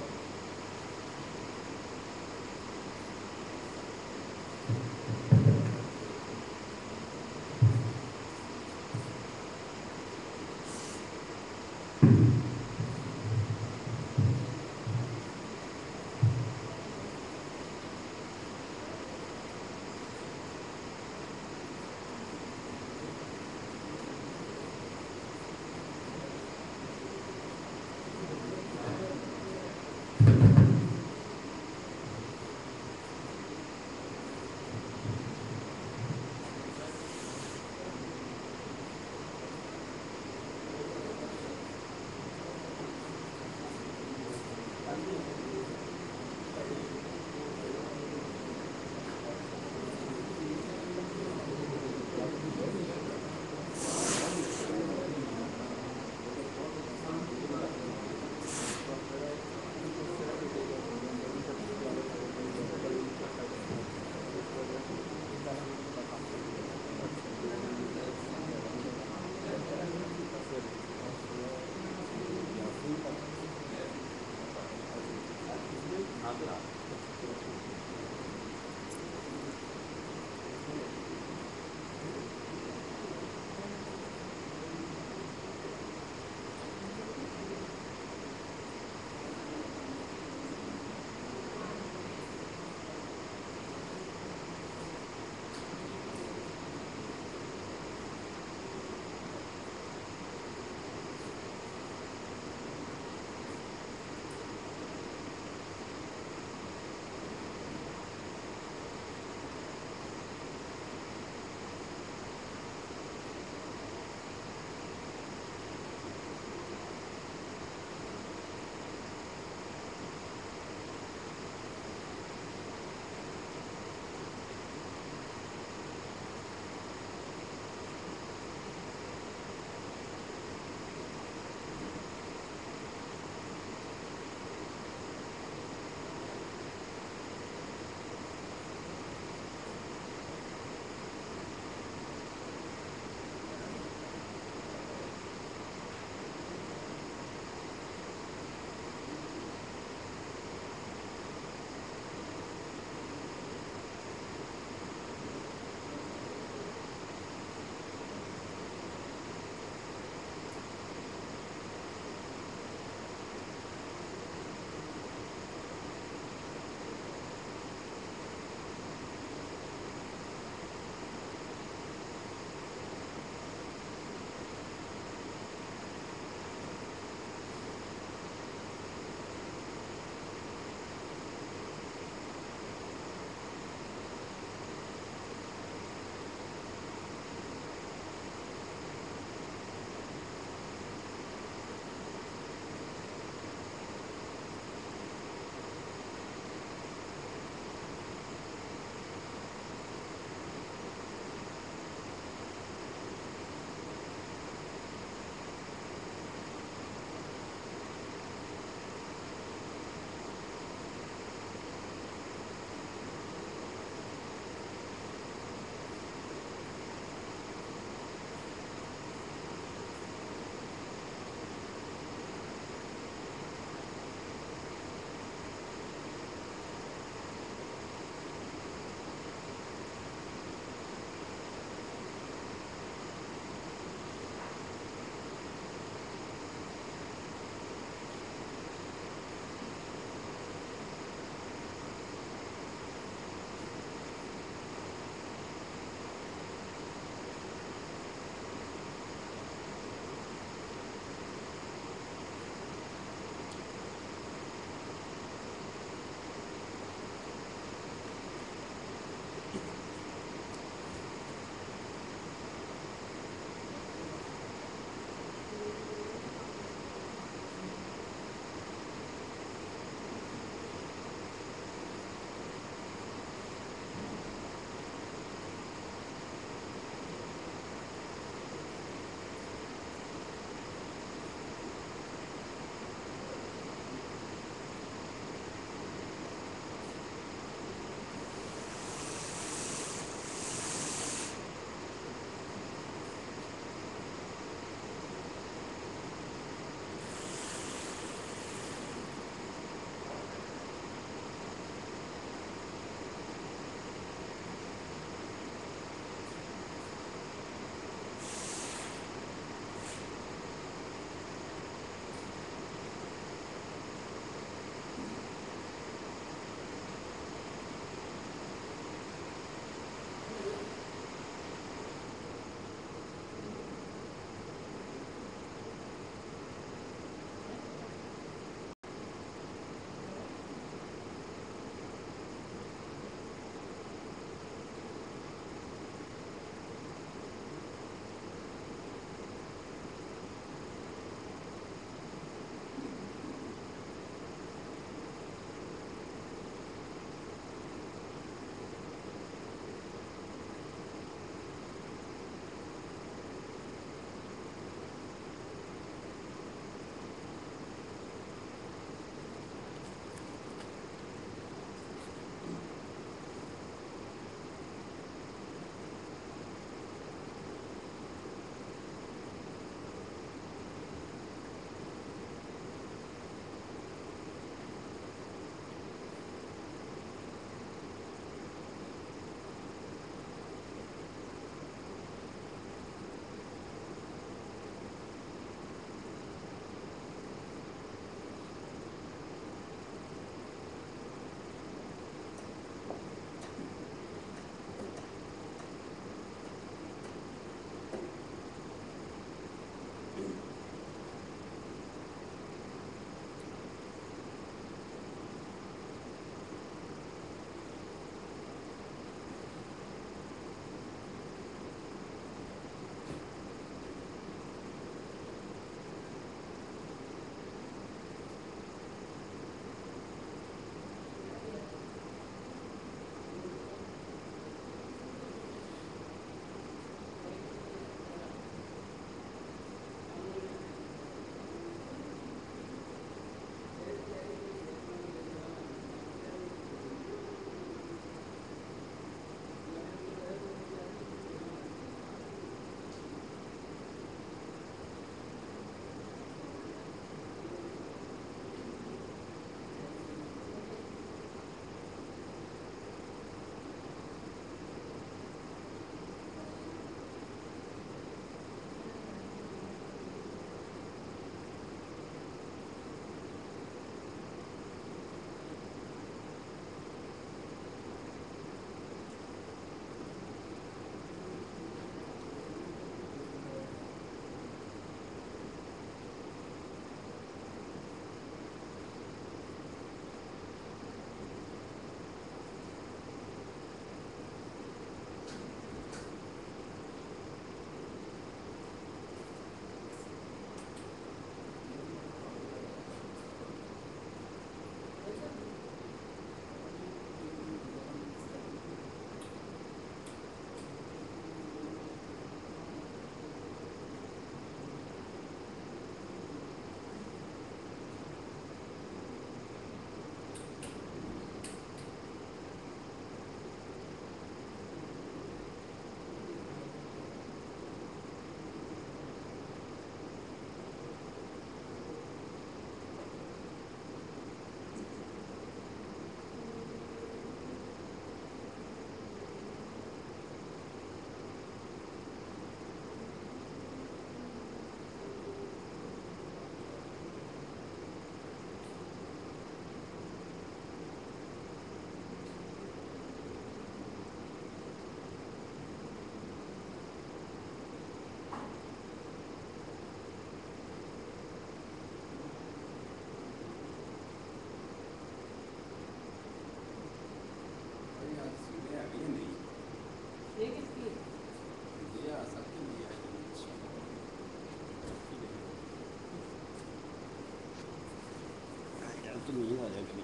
تو نیند آ جائے گی.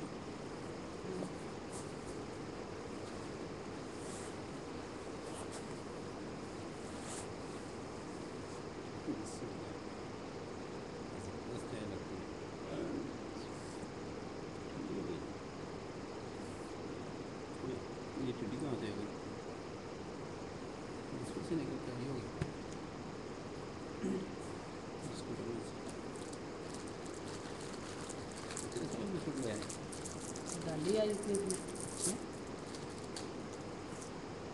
یہ ٹڈی کہاں سے ہوگی؟ بسکٹ سے نکل کے آئی ہوگی. بسکٹ کتنے سارے بسکٹ لے آئے؟ ڈالی آئی تھی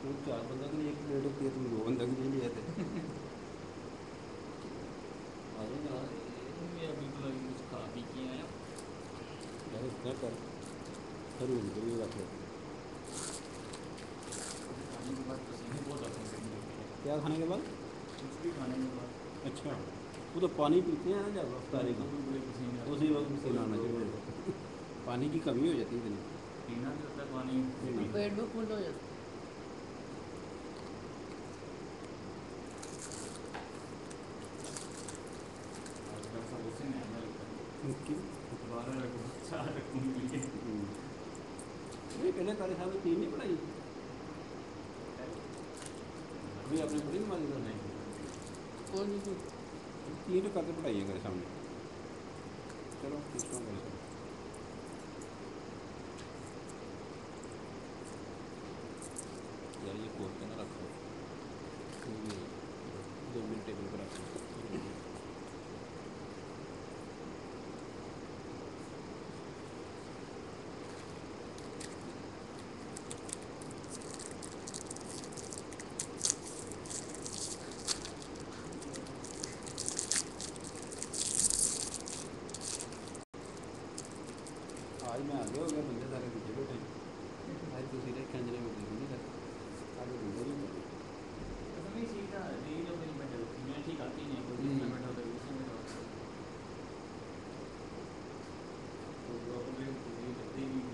وہ 4 بندہ کے لیے ایک پلیٹ ہوتی ہے, تم 2 بندہ کے لیے لے آتے. آ جائیں گے بالکل ابھی کچھ کھا پی کے آیا. یار اتنا کر روز کے لیے رکھ لیتے. کھانے کے بعد پسینے بہت آتے ہیں گرمی لگتی ہے. کیا کھانے کے بعد؟ کچھ بھی کھانے کے بعد اچھا, وہ تو پانی پیتے ہیں نا جب افطاری تو کی, بڑے پسینے آتے اسی ہیں. وقت پسینہ آنا شروع ہو جاتا ہے. پانی کی کمی ہو جاتی ہے اتنی. پینا بھی ہوتا ہے پانی. پیٹ بھی فل ہو جاتا. آج ڈاکٹر صاحب غصے میں آنے لگتا ہے. کیوں؟ 12 رکھو 4 رکھوں کے لیے. نہیں پہلے قاری صاحب نے 3 نہیں پڑھائی. ابھی آپ نے پڑھی نمازی کا نہیں, کون سی 3 رکعتیں پڑھائی ہیں میرے سامنے. چلو پوچھتا ہوں قاری صاحب. یار یہ کھول کے نہ رکھو, 2 منٹ ٹیبل پر رکھو. آج میں آگے ہو گیا, بندے سارے پیچھے بیٹھے ہیں. آج تو سیدھے کھنجرے میں دیکھ نہیں سکتے, آگے بندے نہیں بیٹھے. اصل میں سیکھا یہی جو میری بیٹھے ہوتی ہے. میں ٹھیک آتی نہیں ہے, کوئی اس میں بیٹھا ہوتا ہے اس میں بیٹھا ہوتا ہے. تو وہ اپنے لگتے ہی نہیں.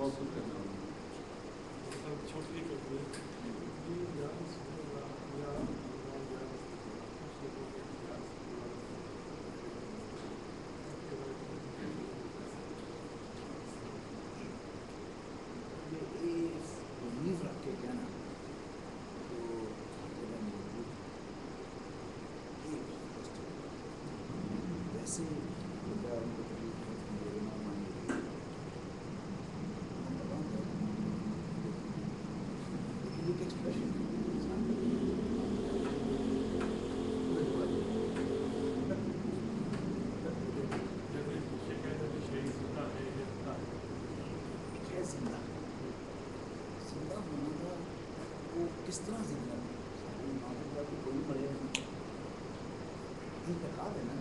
توسل کرنا ہوگا. چھوٹی امید رکھ کے کہنا تو ویسے ان کو ایک ایکسپریشن زندہ زندہ ہونا تھا وہ کس طرح زندہ ہے ماں کی کوئی مرے نہیں انتقال ہے نا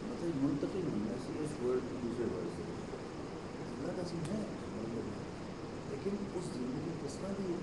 مطلب منتقل ہونا سے اس ورڈ دوسرے ورڈ سے زندہ کا سن ہے لیکن اس زندگی کس طرح بھی